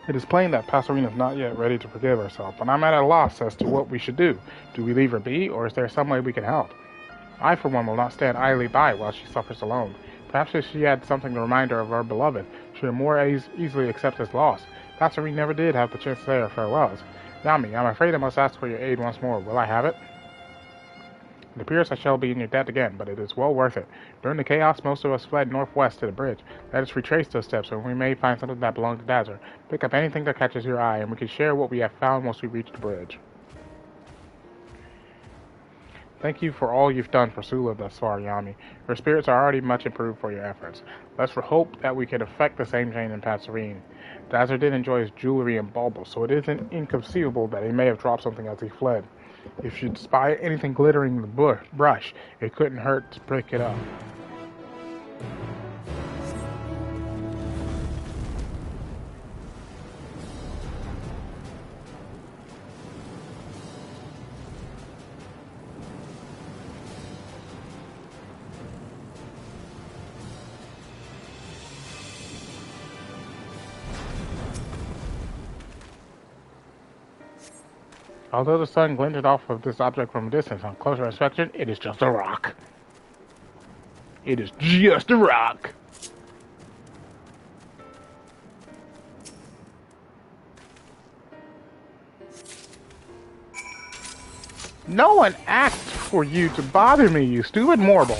It is plain that Passerine is not yet ready to forgive herself, and I'm at a loss as to what we should do. Do we leave her be, or is there some way we can help? I, for one, will not stand idly by while she suffers alone. Perhaps if she had something to remind her of her beloved, she would more easily accept his loss. Passerine never did have the chance to say her farewells. Yami, I'm afraid I must ask for your aid once more. Will I have it? It appears I shall be in your debt again, but it is well worth it. During the chaos, most of us fled northwest to the bridge. Let us retrace those steps, and we may find something that belongs to Dazzler. Pick up anything that catches your eye, and we can share what we have found once we reach the bridge. Thank you for all you've done for Sula thus far, Yami. Her spirits are already much improved for your efforts. Let's hope that we can effect the same change in Passerine. Dazzler did enjoy his jewelry and baubles, so it isn't inconceivable that he may have dropped something as he fled. If you spy anything glittering in the brush, it couldn't hurt to pick it up. Although the sun glinted off of this object from a distance, on closer inspection, it is just a rock. It is just a rock. No one asked for you to bother me, you stupid mortal.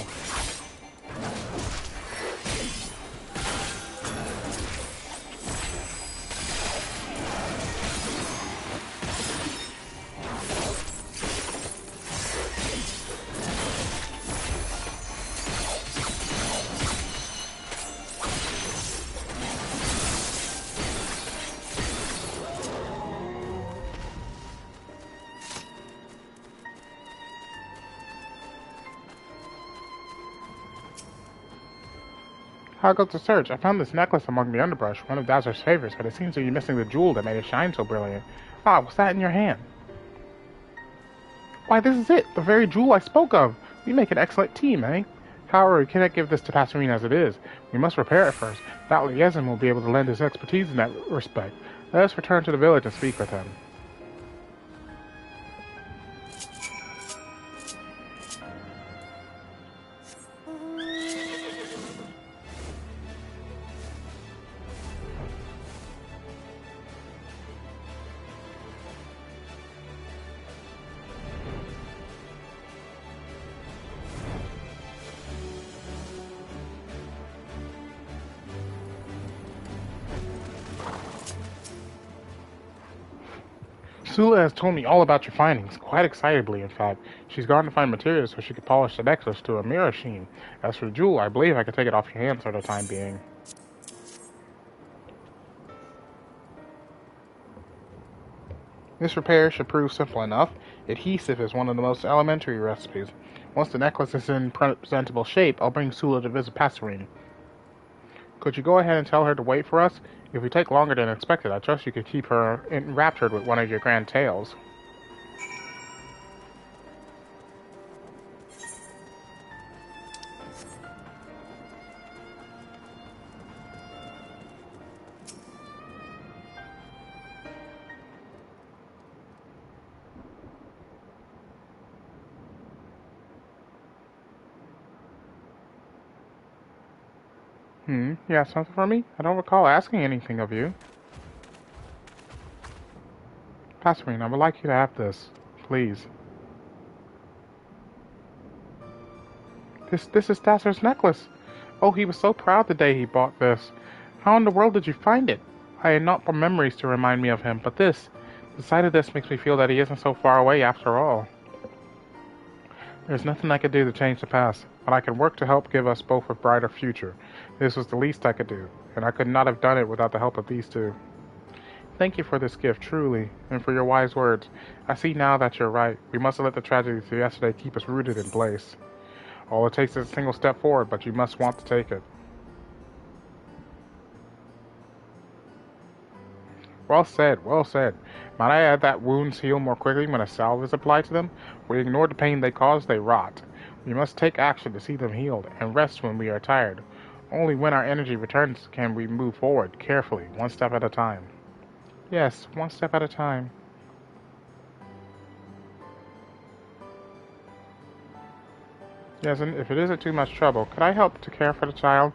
How goes the search? I found this necklace among the underbrush, one of Dazzler's favorites, but it seems to be missing the jewel that made it shine so brilliant. Ah, what's that in your hand? Why, this is it, the very jewel I spoke of. We make an excellent team, eh? However, we cannot give this to Passerine as it is. We must repair it first. Doubtless Yezin will be able to lend his expertise in that respect. Let us return to the village and speak with him. Sula has told me all about your findings, quite excitedly, in fact. She's gone to find materials so she could polish the necklace to a mirror sheen. As for the jewel, I believe I could take it off your hands for the time being. This repair should prove simple enough. Adhesive is one of the most elementary recipes. Once the necklace is in presentable shape, I'll bring Sula to visit Passerine. Could you go ahead and tell her to wait for us? If we take longer than expected, I trust you could keep her enraptured with one of your grand tales. Yeah, something for me? I don't recall asking anything of you. Passerine, I would like you to have this. Please. This is Dasser's necklace. Oh, he was so proud the day he bought this. How in the world did you find it? I had not but memories to remind me of him, but the sight of this makes me feel that he isn't so far away after all. There's nothing I could do to change the past, but I can work to help give us both a brighter future. This was the least I could do, and I could not have done it without the help of these two. Thank you for this gift, truly, and for your wise words. I see now that you're right. We mustn't let the tragedies of yesterday keep us rooted in place. All it takes is a single step forward, but you must want to take it. Well said, well said. Might I add that wounds heal more quickly when a salve is applied to them? We ignore the pain they cause, they rot. We must take action to see them healed, and rest when we are tired. Only when our energy returns can we move forward, carefully, one step at a time. Yes, one step at a time. Yes, and if it isn't too much trouble, could I help to care for the child?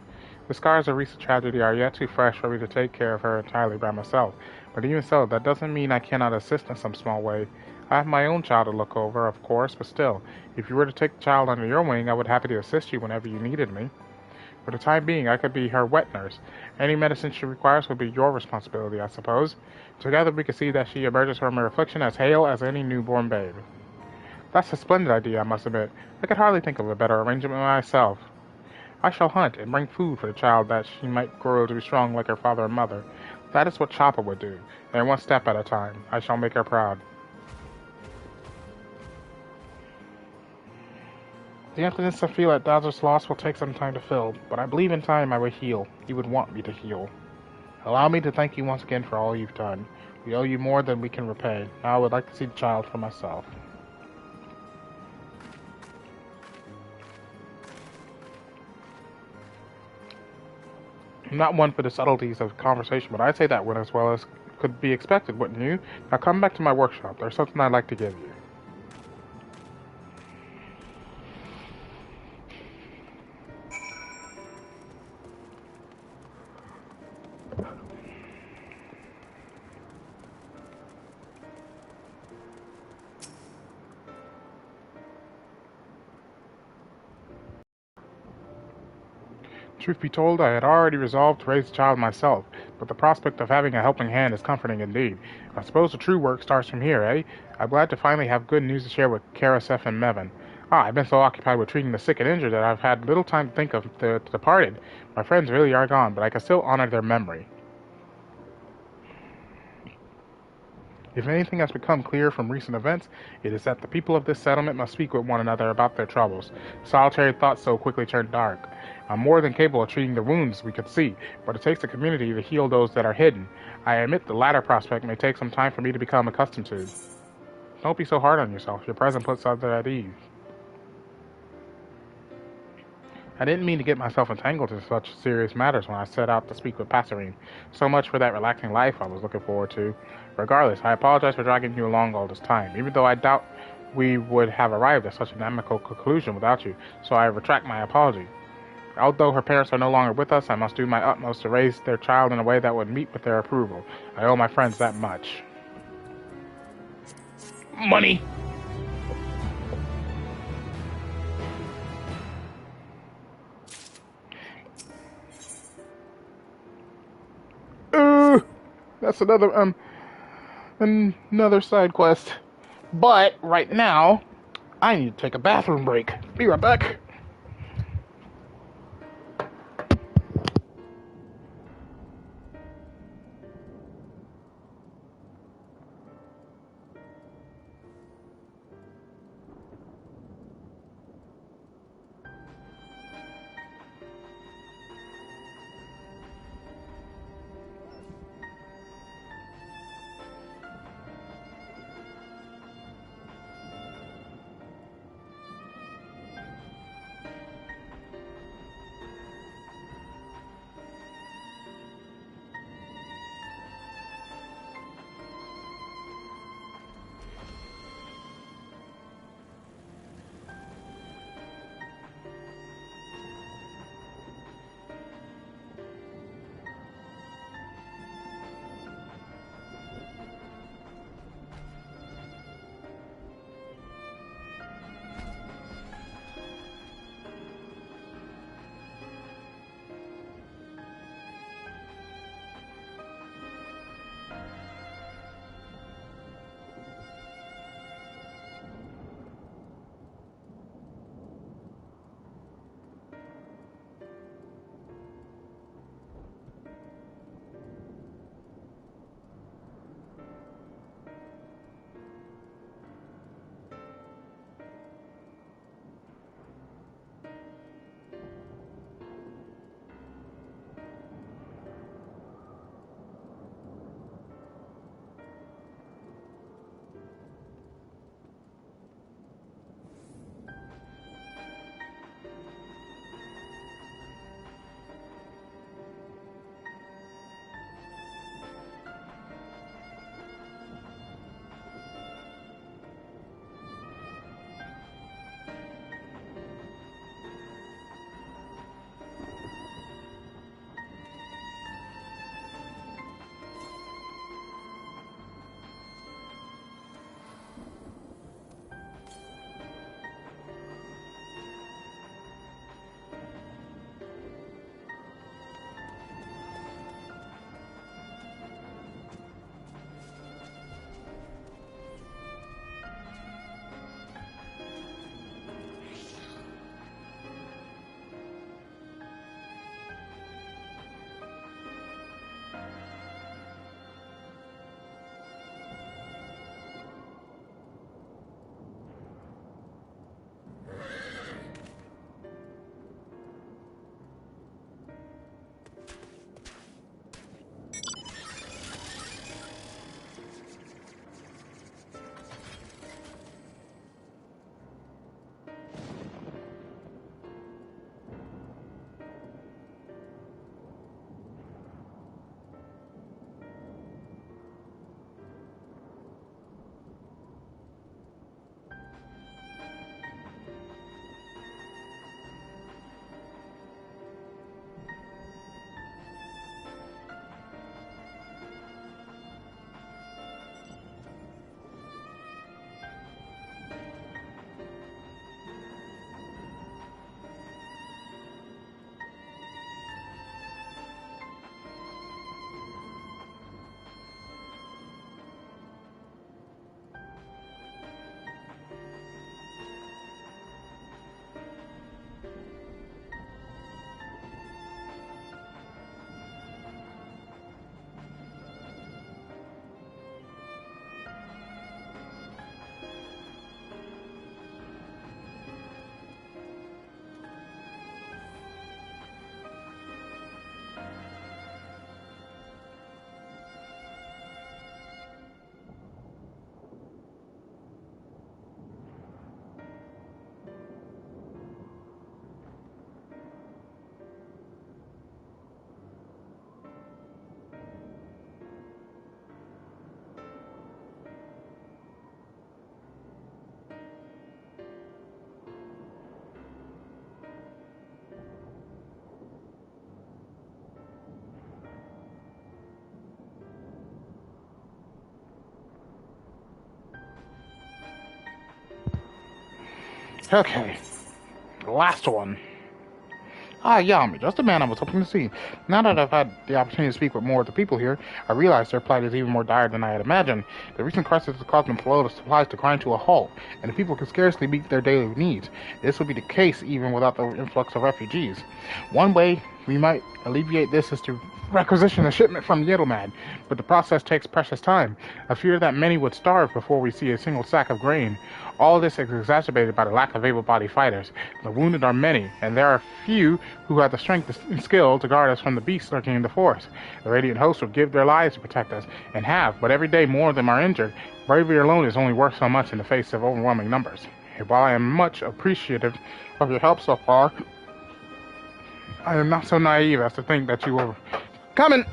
The scars of recent tragedy are yet too fresh for me to take care of her entirely by myself. But even so, that doesn't mean I cannot assist in some small way. I have my own child to look over, of course, but still, if you were to take the child under your wing, I would happily assist you whenever you needed me. For the time being, I could be her wet nurse. Any medicine she requires would be your responsibility, I suppose. Together we could see that she emerges from her affliction as hale as any newborn babe. That's a splendid idea, I must admit. I could hardly think of a better arrangement myself. I shall hunt and bring food for the child that she might grow to be strong like her father and mother. That is what Chopper would do, and one step at a time. I shall make her proud. The emptiness I feel at Dodger's loss will take some time to fill, but I believe in time I will heal. You would want me to heal. Allow me to thank you once again for all you've done. We owe you more than we can repay. Now I would like to see the child for myself. I'm not one for the subtleties of conversation, but I'd say that went as well as could be expected, wouldn't you? Now come back to my workshop. There's something I'd like to give you. Truth be told, I had already resolved to raise the child myself, but the prospect of having a helping hand is comforting indeed. I suppose the true work starts from here, eh? I'm glad to finally have good news to share with Karasef and Mevin. I've been so occupied with treating the sick and injured that I've had little time to think of the departed. My friends really are gone, but I can still honor their memory. If anything has become clear from recent events, it is that the people of this settlement must speak with one another about their troubles. Solitary thoughts so quickly turn dark. I'm more than capable of treating the wounds we could see, but it takes a community to heal those that are hidden. I admit the latter prospect may take some time for me to become accustomed to. Don't be so hard on yourself. Your presence puts others at ease. I didn't mean to get myself entangled in such serious matters when I set out to speak with Passerine. So much for that relaxing life I was looking forward to. Regardless, I apologize for dragging you along all this time, even though I doubt we would have arrived at such an amicable conclusion without you, so I retract my apology. Although her parents are no longer with us, I must do my utmost to raise their child in a way that would meet with their approval. I owe my friends that much. Money! That's another, another side quest. But right now, I need to take a bathroom break. Be right back. Okay, the last one. Ah, Yami, just the man I was hoping to see. Now that I've had the opportunity to speak with more of the people here, I realize their plight is even more dire than I had imagined. The recent crisis has caused them flow of supplies to grind to a halt, and the people can scarcely meet their daily needs. This would be the case even without the influx of refugees. One way we might alleviate this is to requisition a shipment from Yeddelmad, but the process takes precious time. I fear that many would starve before we see a single sack of grain. All this is exacerbated by the lack of able-bodied fighters. The wounded are many, and there are few who have the strength and skill to guard us from the beasts lurking in the forest. The Radiant Host would give their lives to protect us, and have, but every day more of them are injured. Bravery alone is only worth so much in the face of overwhelming numbers. And while I am much appreciative of your help so far, I am not so naive as to think that you will... Coming!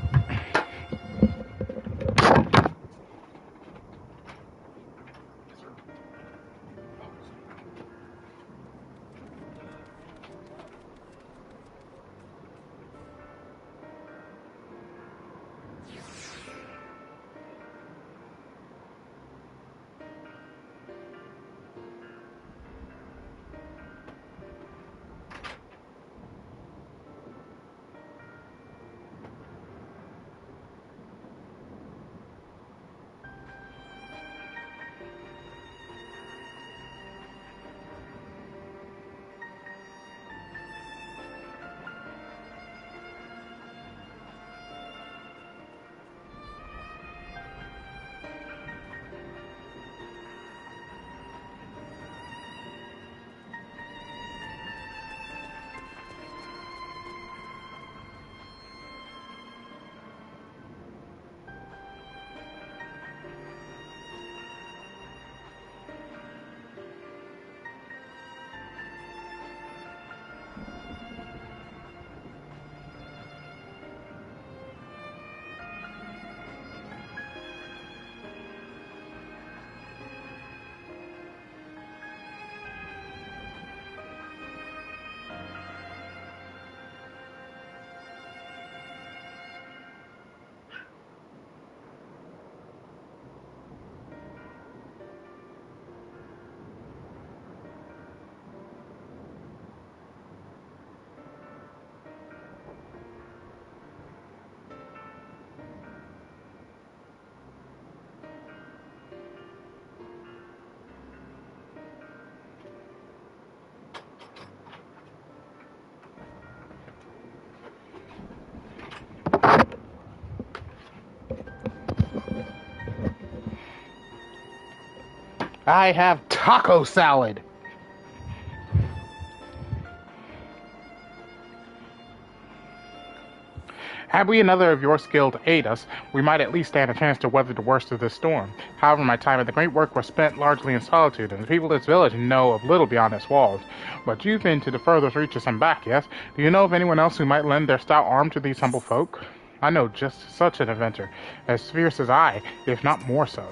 I have taco salad. Had we another of your skill to aid us, we might at least stand a chance to weather the worst of this storm. However, my time at the Great Work was spent largely in solitude, and the people of this village know of little beyond its walls. But you've been to the furthest reaches and back, yes? Do you know of anyone else who might lend their stout arm to these humble folk? I know just such an adventurer, as fierce as I, if not more so.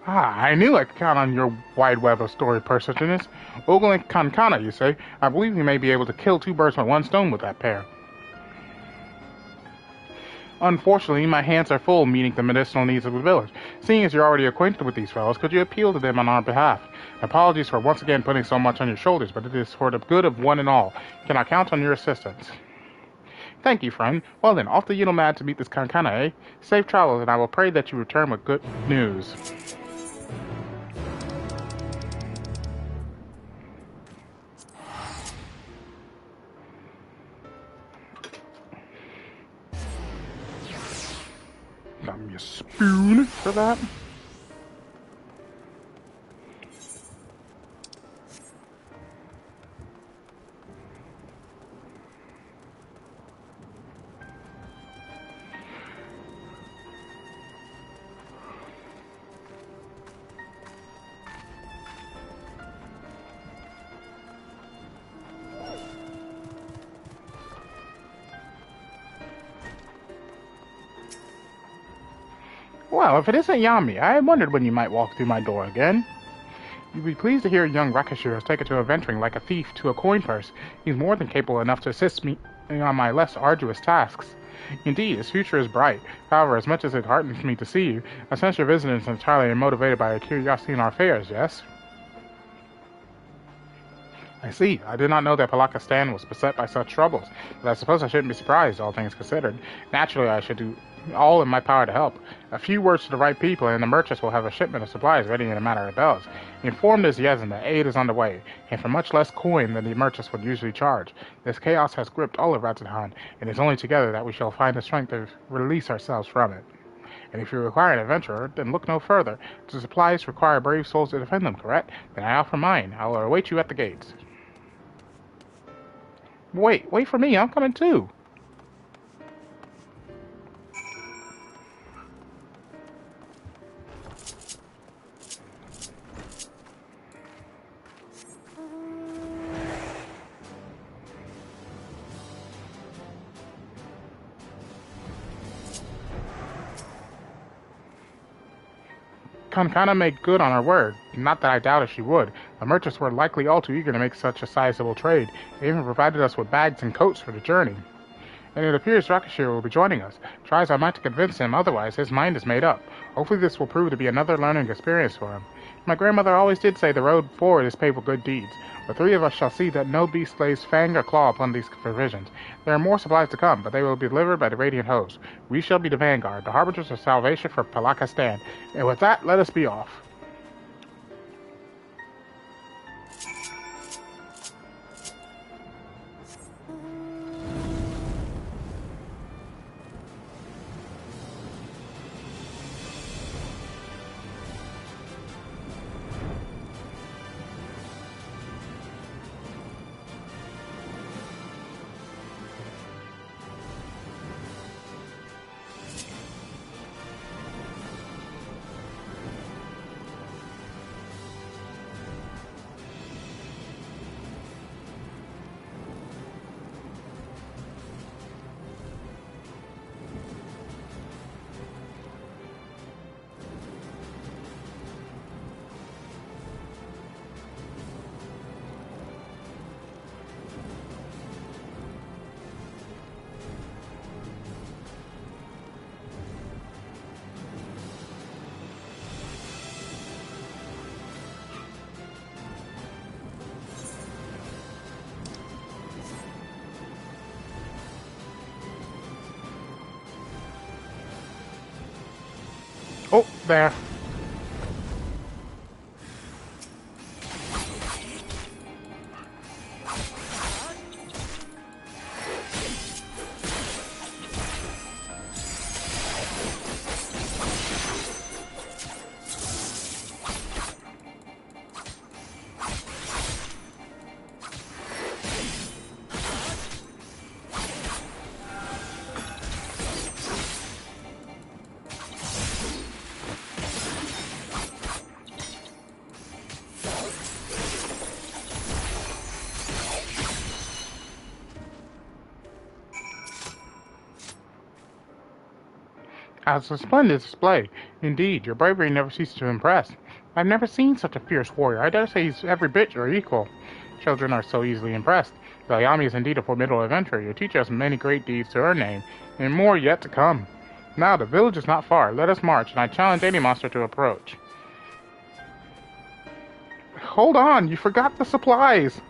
Ah, I knew I could count on your wide web of story persistence. Ogle and Kankana, you say? I believe you may be able to kill two birds with one stone with that pair. Unfortunately, my hands are full meeting the medicinal needs of the village. Seeing as you're already acquainted with these fellows, could you appeal to them on our behalf? Apologies for once again putting so much on your shoulders, but it is for the good of one and all. Can I count on your assistance? Thank you, friend. Well then, off to Yeddelmad to meet this Kankana, eh? Safe travels, and I will pray that you return with good news. Got me a spoon for that. Well, if it isn't Yami, I wondered when you might walk through my door again. You'd be pleased to hear young Rakashir has taken to adventuring like a thief to a coin purse. He's more than capable enough to assist me on my less arduous tasks. Indeed, his future is bright. However, as much as it heartens me to see you, I sense your visit is entirely motivated by a curiosity in our affairs, yes? I see. I did not know that Palakistan was beset by such troubles, but I suppose I shouldn't be surprised, all things considered. Naturally, I should do all in my power to help. A few words to the right people, and the merchants will have a shipment of supplies ready in a matter of bells. Informed as Yezin that aid is on the way, and for much less coin than the merchants would usually charge. This chaos has gripped all of Ratzahan, and it is only together that we shall find the strength to release ourselves from it. And if you require an adventurer, then look no further. The supplies require brave souls to defend them, correct? Then I offer mine. I will await you at the gates. Wait for me. I'm coming too. Kankana made good on her word. Not that I doubted she would. The merchants were likely all too eager to make such a sizable trade. They even provided us with bags and coats for the journey. And it appears Rakashir will be joining us. Try as I might to convince him otherwise, his mind is made up. Hopefully this will prove to be another learning experience for him. My grandmother always did say the road forward is paved with good deeds. The three of us shall see that no beast lays fang or claw upon these provisions. There are more supplies to come, but they will be delivered by the Radiant Host. We shall be the vanguard, the harbingers of salvation for Palakistan. And with that, let us be off. Oh, there. As a splendid display. Indeed, your bravery never ceases to impress. I've never seen such a fierce warrior. I dare say he's every bit your equal. Children are so easily impressed. Bayami is indeed a formidable adventurer. You teach us many great deeds to her name, and more yet to come. Now, the village is not far. Let us march, and I challenge any monster to approach. Hold on, you forgot the supplies!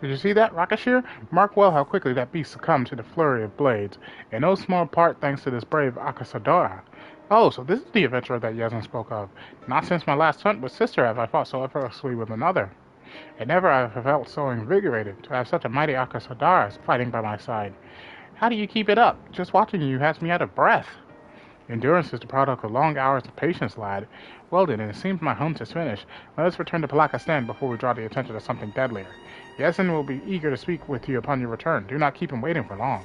Did you see that, Rakashir? Mark well how quickly that beast succumbed to the flurry of blades, in no small part thanks to this brave Akasadora. Oh, so this is the adventurer that Yezin spoke of. Not since my last hunt with sister have I fought so effortlessly with another. And never have I felt so invigorated to have such a mighty Akasadora fighting by my side. How do you keep it up? Just watching you has me out of breath. Endurance is the product of long hours of patience, lad. Well then, it seems my hunt is finished. Let us return to Palakistan before we draw the attention to something deadlier. Yesin will be eager to speak with you upon your return. Do not keep him waiting for long.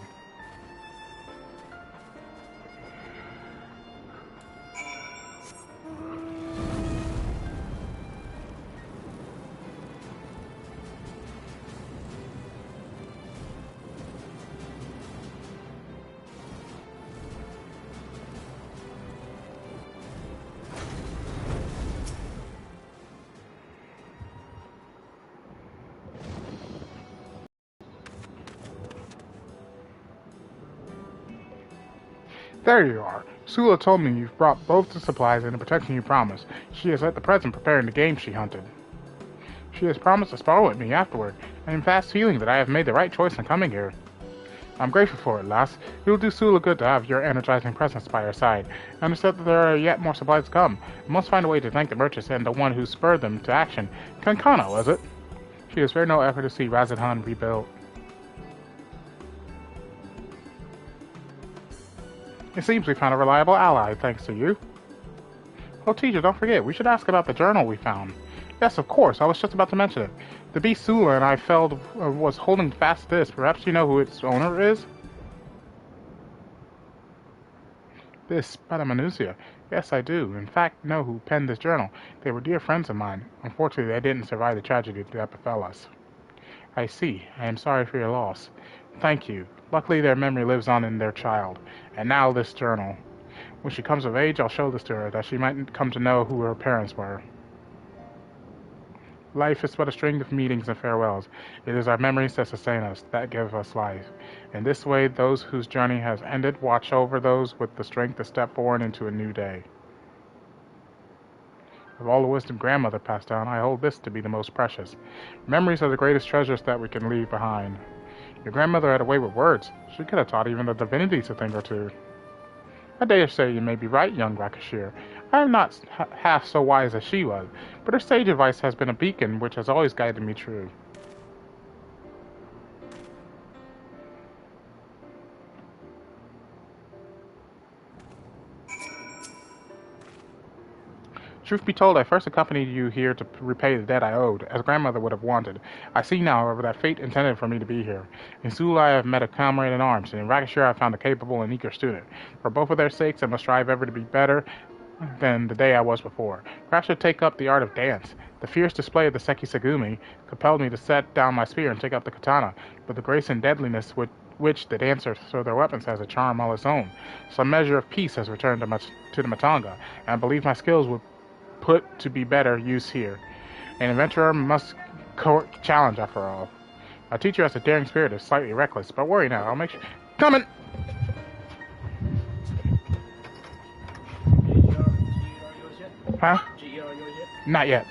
There you are. Sula told me you've brought both the supplies and the protection you promised. She is at the present preparing the game she hunted. She has promised to spar with me afterward. I am fast feeling that I have made the right choice in coming here. I'm grateful for it, lass. It will do Sula good to have your energizing presence by her side. I understand that there are yet more supplies to come. I must find a way to thank the merchants and the one who spurred them to action. Kankana, was it? She has spared no effort to see Razadhan rebuilt. It seems we found a reliable ally, thanks to you. Oh, teacher, don't forget, we should ask about the journal we found. Yes, of course, I was just about to mention it. The beast Sula and I felt was holding fast to this. Perhaps you know who its owner is? This Spadamanusia. Yes, I do. In fact, know who penned this journal. They were dear friends of mine. Unfortunately, they didn't survive the tragedy that befell us. I see. I am sorry for your loss. Thank you. Luckily, their memory lives on in their child. And now this journal. When she comes of age, I'll show this to her, that she might come to know who her parents were. Life is but a string of meetings and farewells. It is our memories that sustain us, that give us life. In this way, those whose journey has ended watch over those with the strength to step forward into a new day. Of all the wisdom grandmother passed down, I hold this to be the most precious. Memories are the greatest treasures that we can leave behind. Your grandmother had a way with words. She could have taught even the divinities a thing or two. I dare say you may be right, young Rakashir. I am not half so wise as she was, but her sage advice has been a beacon which has always guided me true. Truth be told, I first accompanied you here to repay the debt I owed, as grandmother would have wanted. I see now, however, that fate intended for me to be here. In Sula I have met a comrade in arms, and in Rakashir I have found a capable and eager student. For both of their sakes I must strive ever to be better than the day I was before. Perhaps I should take up the art of dance. The fierce display of the Seki Segumi compelled me to set down my spear and take up the katana, but the grace and deadliness which the dancers throw their weapons has a charm all its own. Some measure of peace has returned to the Matanga, and I believe my skills would put to be better use here. An adventurer must challenge after all. My teacher has a daring spirit is slightly reckless, but worry not, I'll make sure. Coming! Huh? GER yours yet? Not yet.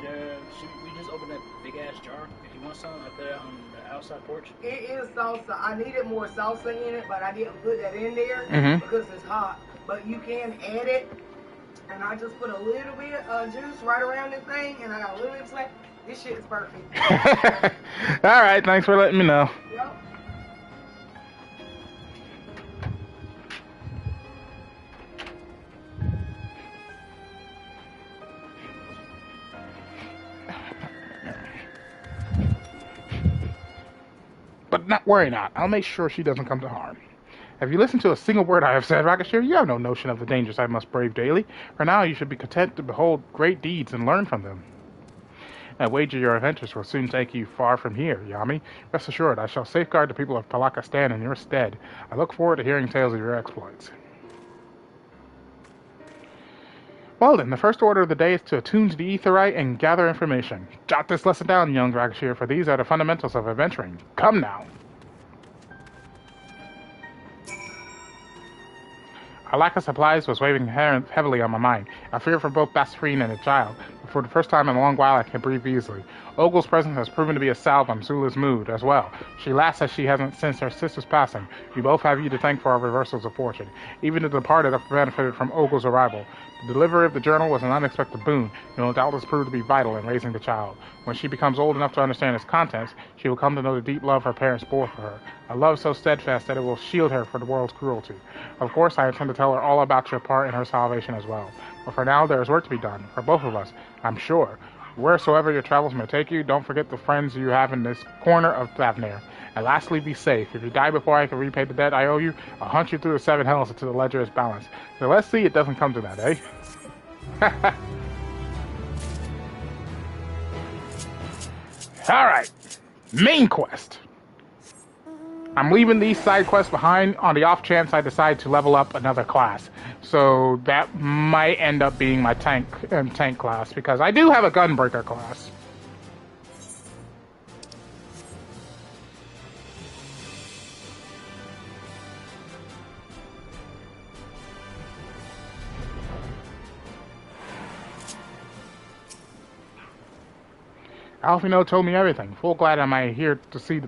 We just opened that big ass jar. If you want some, up there on the outside porch. It is salsa. I needed more salsa in it, but I didn't put that in there because it's hot. But you can add it. And I just put a little bit of juice right around this thing, and I got a little bit of slack. This shit is perfect. Alright, thanks for letting me know. Yep. But not worry not. I'll make sure she doesn't come to harm. Have you listened to a single word I have said, Rakashir? You have no notion of the dangers I must brave daily. For now you should be content to behold great deeds and learn from them. I wager your adventures will soon take you far from here, Yami. Rest assured, I shall safeguard the people of Palakistan in your stead. I look forward to hearing tales of your exploits. Well then, the first order of the day is to attune to the Aetheryte and gather information. Jot this lesson down, young Rakashir, for these are the fundamentals of adventuring. Come now! A lack of supplies was weighing heavily on my mind. I feared for both Basrine and the child. For the first time in a long while, I can breathe easily. Ogle's presence has proven to be a salve on Sula's mood as well. She laughs as she hasn't since her sister's passing. We both have you to thank for our reversals of fortune. Even the departed have benefited from Ogle's arrival. The delivery of the journal was an unexpected boon, and will doubtless prove to be vital in raising the child. When she becomes old enough to understand its contents, she will come to know the deep love her parents bore for her, a love so steadfast that it will shield her from the world's cruelty. Of course, I intend to tell her all about your part in her salvation as well. But for now, there is work to be done, for both of us, I'm sure. Wheresoever your travels may take you, don't forget the friends you have in this corner of Thavnair. And lastly, be safe. If you die before I can repay the debt I owe you, I'll hunt you through the 7 hells until the ledger is balanced. So let's see it doesn't come to that, eh? Alright. Main quest. I'm leaving these side quests behind on the off chance I decide to level up another class. So that might end up being my tank class, because I do have a gunbreaker class. Alfino told me everything. Full glad am I here to see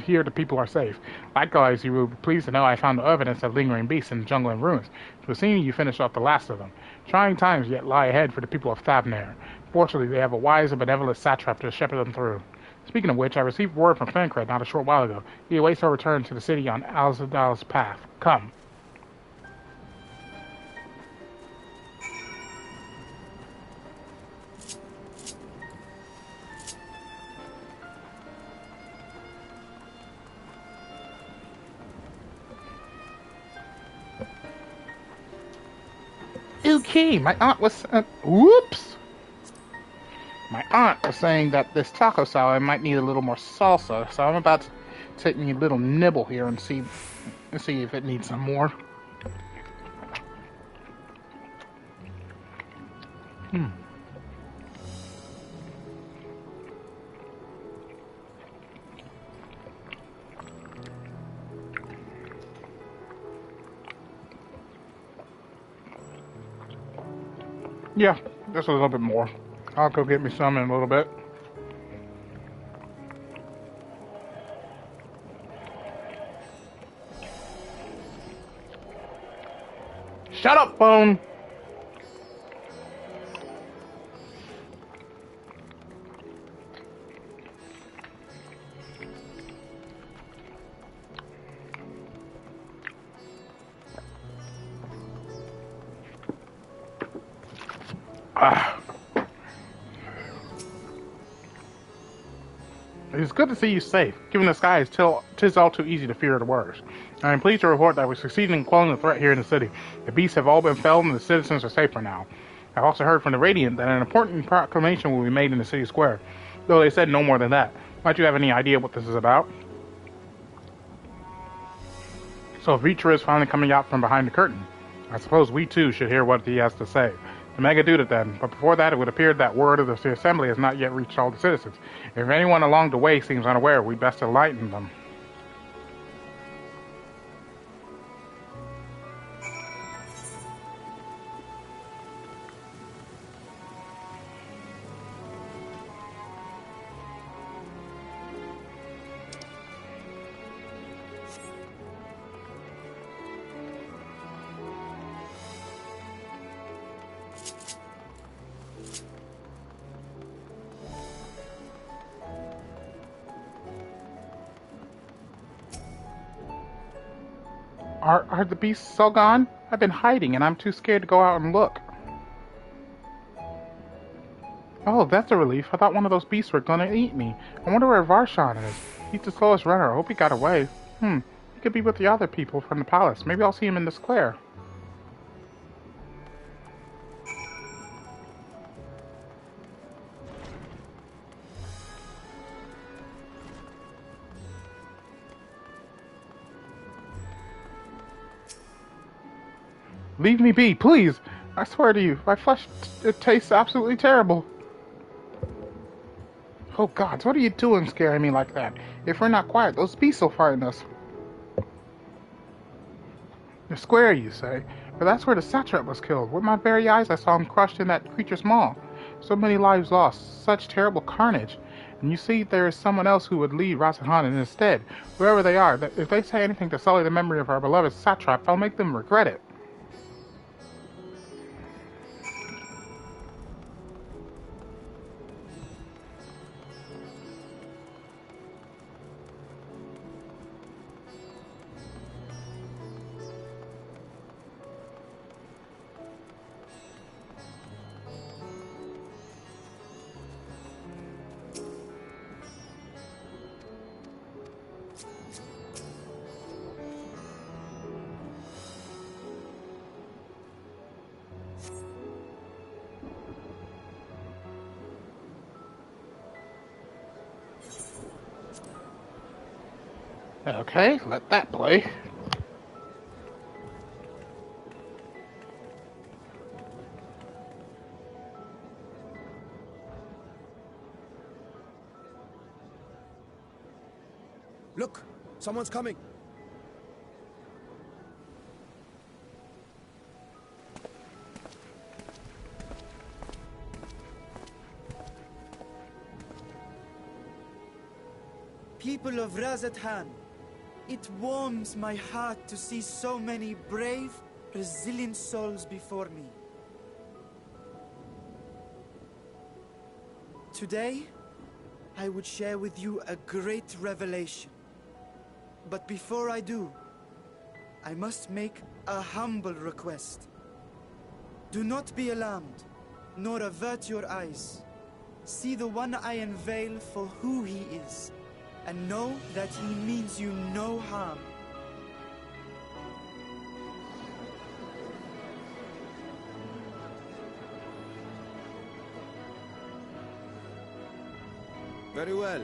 here the people are safe. Likewise, you will be pleased to know I found no evidence of lingering beasts in the jungle and ruins. It would seem you finished off the last of them. Trying times yet lie ahead for the people of Thavnair. Fortunately, they have a wise and benevolent satrap to shepherd them through. Speaking of which, I received word from Fancred not a short while ago. He awaits our return to the city on Alzadal's path. Come. Okay, my aunt was... whoops! My aunt was saying that this taco salad might need a little more salsa, so I'm about to take me a little nibble here and see if it needs some more. Yeah, just a little bit more. I'll go get me some in a little bit. Shut up, phone! It's good to see you safe. Given the sky is tis all too easy to fear the worst. I am pleased to report that we succeeded in quelling the threat here in the city. The beasts have all been felled and the citizens are safer now. I've also heard from the Radiant that an important proclamation will be made in the city square, though they said no more than that. Might you have any idea what this is about? So Vitra is finally coming out from behind the curtain. I suppose we too should hear what he has to say. The Mega did it then, but before that it would appear that word of the assembly has not yet reached all the citizens. If anyone along the way seems unaware, we'd best enlighten them. Are the beasts all gone? I've been hiding and I'm too scared to go out and look. Oh, that's a relief. I thought one of those beasts were gonna eat me. I wonder where Varshan is. He's the slowest runner. I hope he got away. He could be with the other people from the palace. Maybe I'll see him in the square. Leave me be, please! I swear to you, my flesh, it tastes absolutely terrible. Oh gods, what are you doing scaring me like that? If we're not quiet, those beasts will frighten us. The square, you say? But that's where the satrap was killed. With my very eyes, I saw him crushed in that creature's maw. So many lives lost, such terrible carnage. And you see, there is someone else who would lead Rasahan instead. Whoever they are, if they say anything to sully the memory of our beloved satrap, I'll make them regret it. Okay, let that play. Look! Someone's coming! People of Razathan, it warms my heart to see so many brave, resilient souls before me. Today, I would share with you a great revelation. But before I do, I must make a humble request. Do not be alarmed, nor avert your eyes. See the one I unveil for who he is, and know that he means you no harm. Very well.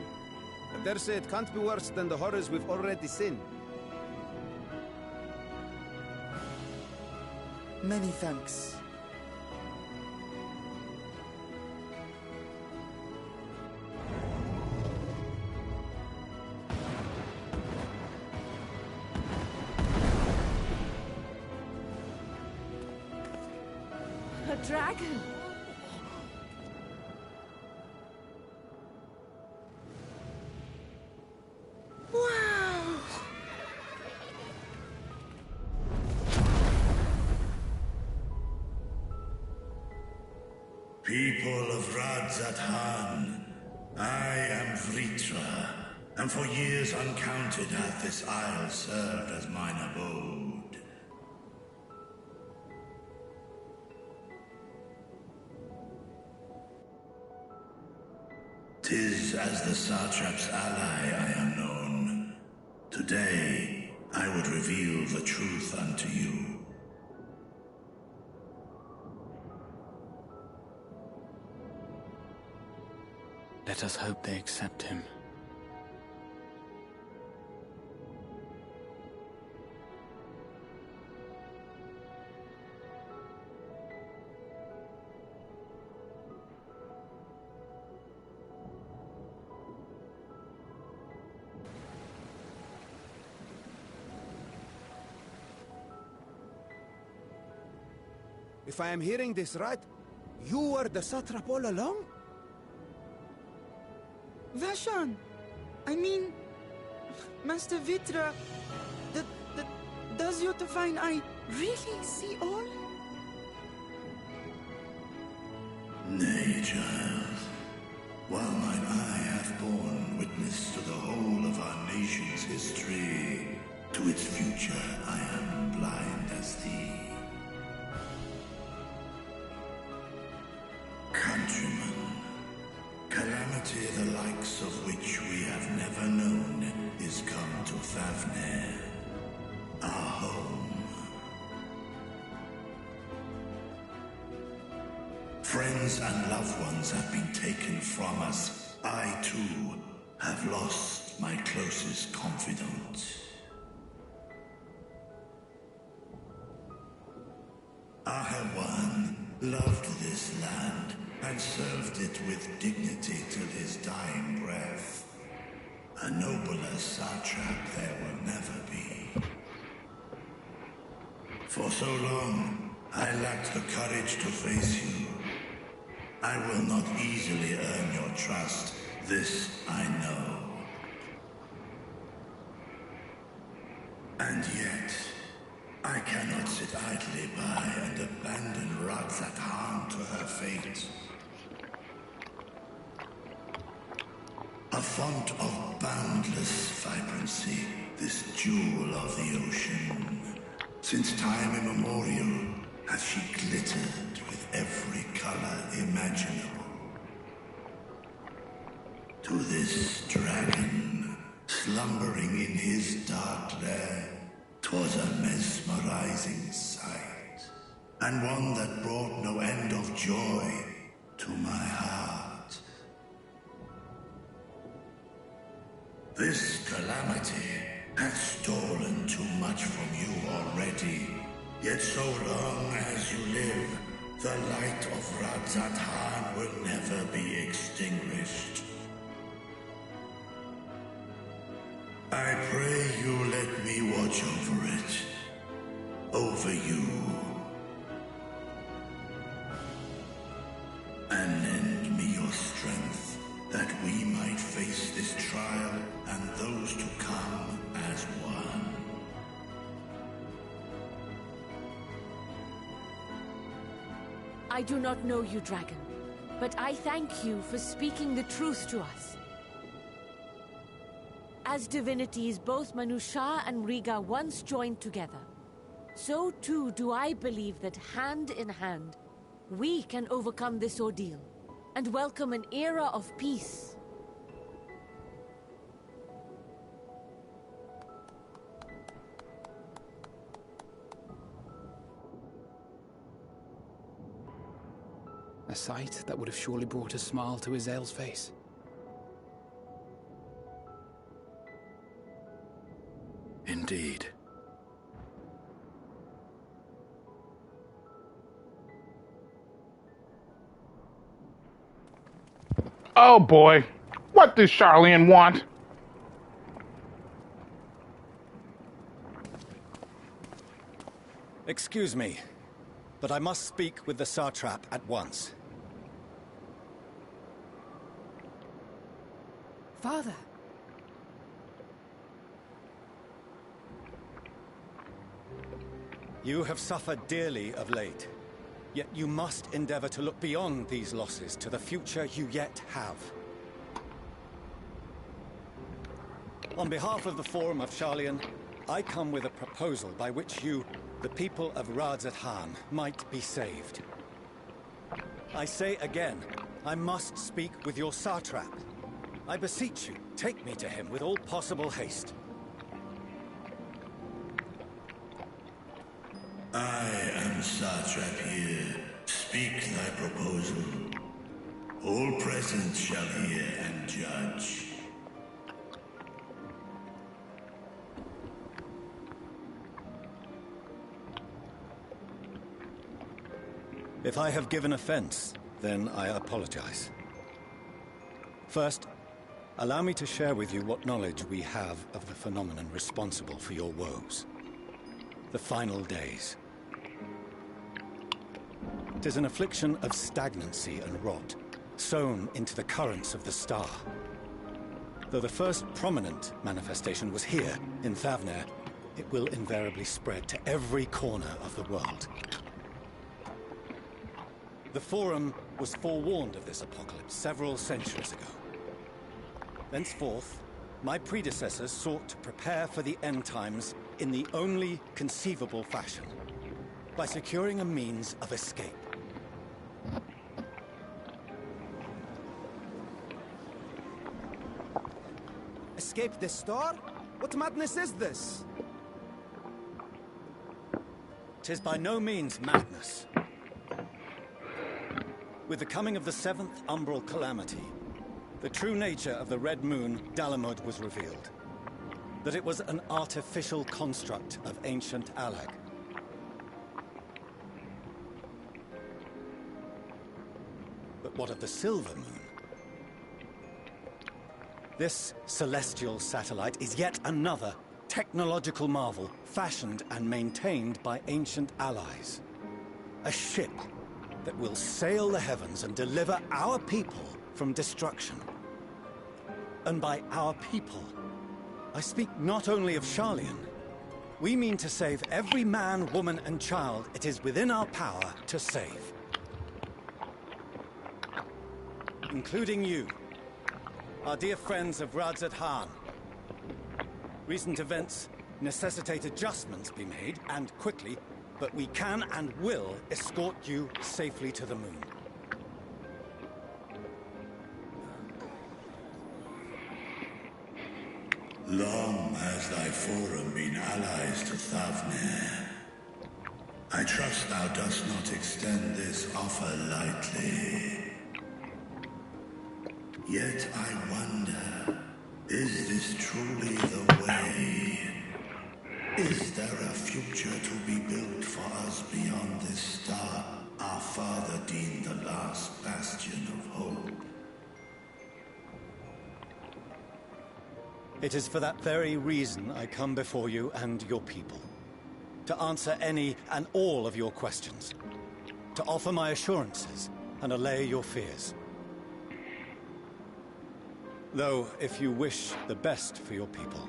I dare say it can't be worse than the horrors we've already seen. Many thanks. A dragon! Wow! People of Radzathan, I am Vritra, and for years uncounted hath this isle served as mine abode. 'Tis as the Satrap's ally I am known. Today, I would reveal the truth unto you. Let us hope they accept him. If I am hearing this right, you were the satrap all along? Vashan! I mean, Master Vitra, does your divine eye really see all? Nay, child. While mine eye hath borne witness to the whole of our nation's history, to its future I am blind as thee. Countrymen, calamity the likes of which we have never known is come to Favner, our home. Friends and loved ones have been taken from us. I, too, have lost my closest confidant. Ahawan loved this land and served it with dignity till his dying breath. A nobler satrap there will never be. For so long, I lacked the courage to face you. I will not easily earn your trust. This I know. And yet, I cannot sit idly by and abandon Radz-at-Han to her fate. A font of boundless vibrancy, this jewel of the ocean. Since time immemorial, has she glittered with every color imaginable. To this dragon, slumbering in his dark lair, 'twas a mesmerizing sight, and one that brought no end of joy to my heart. This calamity hath stolen too much from you already, yet so long as you live, the light of Radz-at-Han will never be extinguished. I pray you let me watch over it. Over you. And lend me your strength, that we might face this trial and those to come as one. I do not know you, dragon, but I thank you for speaking the truth to us. As divinities, both Manusha and Riga once joined together. So too do I believe that hand in hand, we can overcome this ordeal and welcome an era of peace. A sight that would have surely brought a smile to Azael's face. Indeed. Oh boy, what does Charlene want? Excuse me, but I must speak with the Satrap at once. Father. You have suffered dearly of late, yet you must endeavor to look beyond these losses to the future you yet have. On behalf of the Forum of Sharlayan, I come with a proposal by which you, the people of Radz-at-Han, might be saved. I say again, I must speak with your Satrap. I beseech you, take me to him with all possible haste. I am Satrap here. Speak thy proposal. All present shall hear and judge. If I have given offense, then I apologize. First, allow me to share with you what knowledge we have of the phenomenon responsible for your woes. The final days. 'Tis an affliction of stagnancy and rot, sown into the currents of the star. Though the first prominent manifestation was here, in Thavner, it will invariably spread to every corner of the world. The Forum was forewarned of this apocalypse several centuries ago. Thenceforth, my predecessors sought to prepare for the end times in the only conceivable fashion, by securing a means of escape. Escape this star? What madness is this? 'Tis by no means madness. With the coming of the 7th umbral calamity, the true nature of the Red Moon, Dalamud, was revealed. That it was an artificial construct of ancient Alag. But what of the Silver Moon? This celestial satellite is yet another technological marvel fashioned and maintained by ancient allies. A ship that will sail the heavens and deliver our people from destruction. And by our people, I speak not only of Sharlayan. We mean to save every man, woman, and child it is within our power to save. Including you, our dear friends of Radzat Han. Recent events necessitate adjustments be made, and quickly, but we can and will escort you safely to the moon. Long has thy forum been allies to Thavnir. I trust thou dost not extend this offer lightly. Yet I wonder, is this truly the way? Is there a future to be built for us beyond this star, our father deemed the last bastion of hope? It is for that very reason I come before you and your people. To answer any and all of your questions. To offer my assurances and allay your fears. Though, if you wish the best for your people,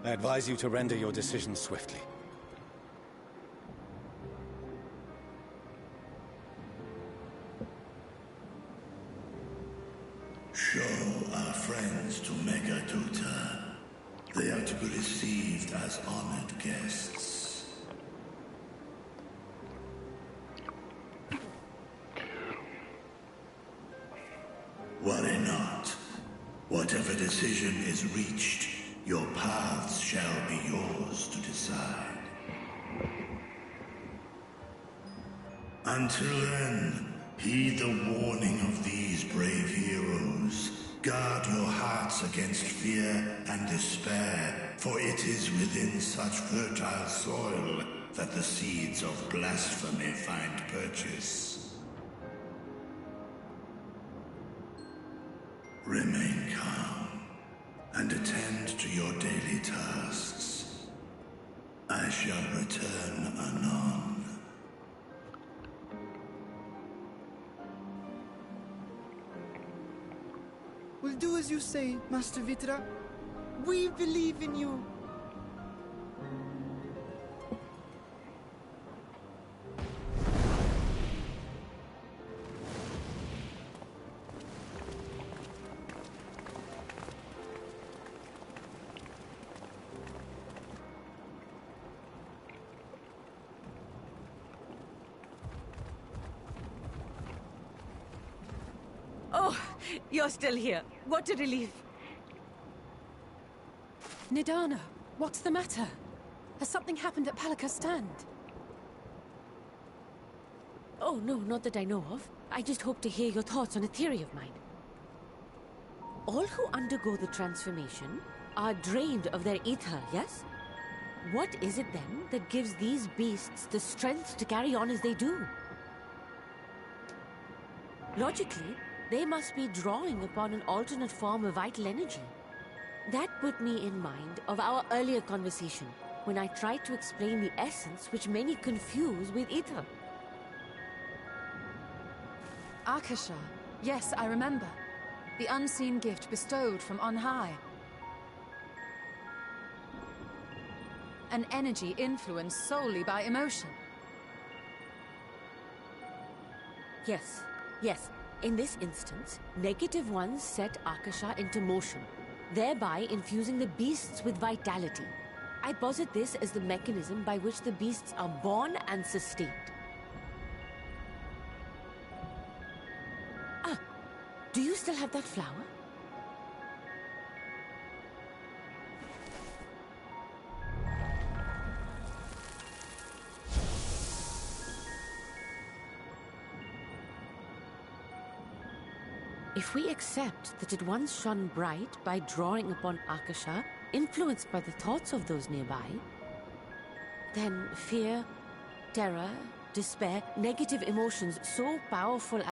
I advise you to render your decision swiftly. Show our friends to Megaduta. They are to be received as honored guests. Worry not. Whatever decision is reached, your paths shall be yours to decide. Until then, heed the warning of these brave heroes. Guard your hearts against fear and despair, for it is within such fertile soil that the seeds of blasphemy find purchase. Remain calm and attend to your daily tasks. I shall return anon. We'll do as you say, Master Vitra. We believe in you. Oh, you're still here. What a relief. Nidana, what's the matter? Has something happened at Palika Stand? Oh, no, not that I know of. I just hope to hear your thoughts on a theory of mine. All who undergo the transformation are drained of their ether, yes? What is it then that gives these beasts the strength to carry on as they do? Logically, they must be drawing upon an alternate form of vital energy. That put me in mind of our earlier conversation, when I tried to explain the essence which many confuse with ether. Akasha. Yes, I remember. The unseen gift bestowed from on high. An energy influenced solely by emotion. Yes, yes. In this instance, negative ones set Akasha into motion, thereby infusing the beasts with vitality. I posit this as the mechanism by which the beasts are born and sustained. Ah, do you still have that flower? If we accept that it once shone bright by drawing upon Akasha, influenced by the thoughts of those nearby, then fear, terror, despair, negative emotions so powerful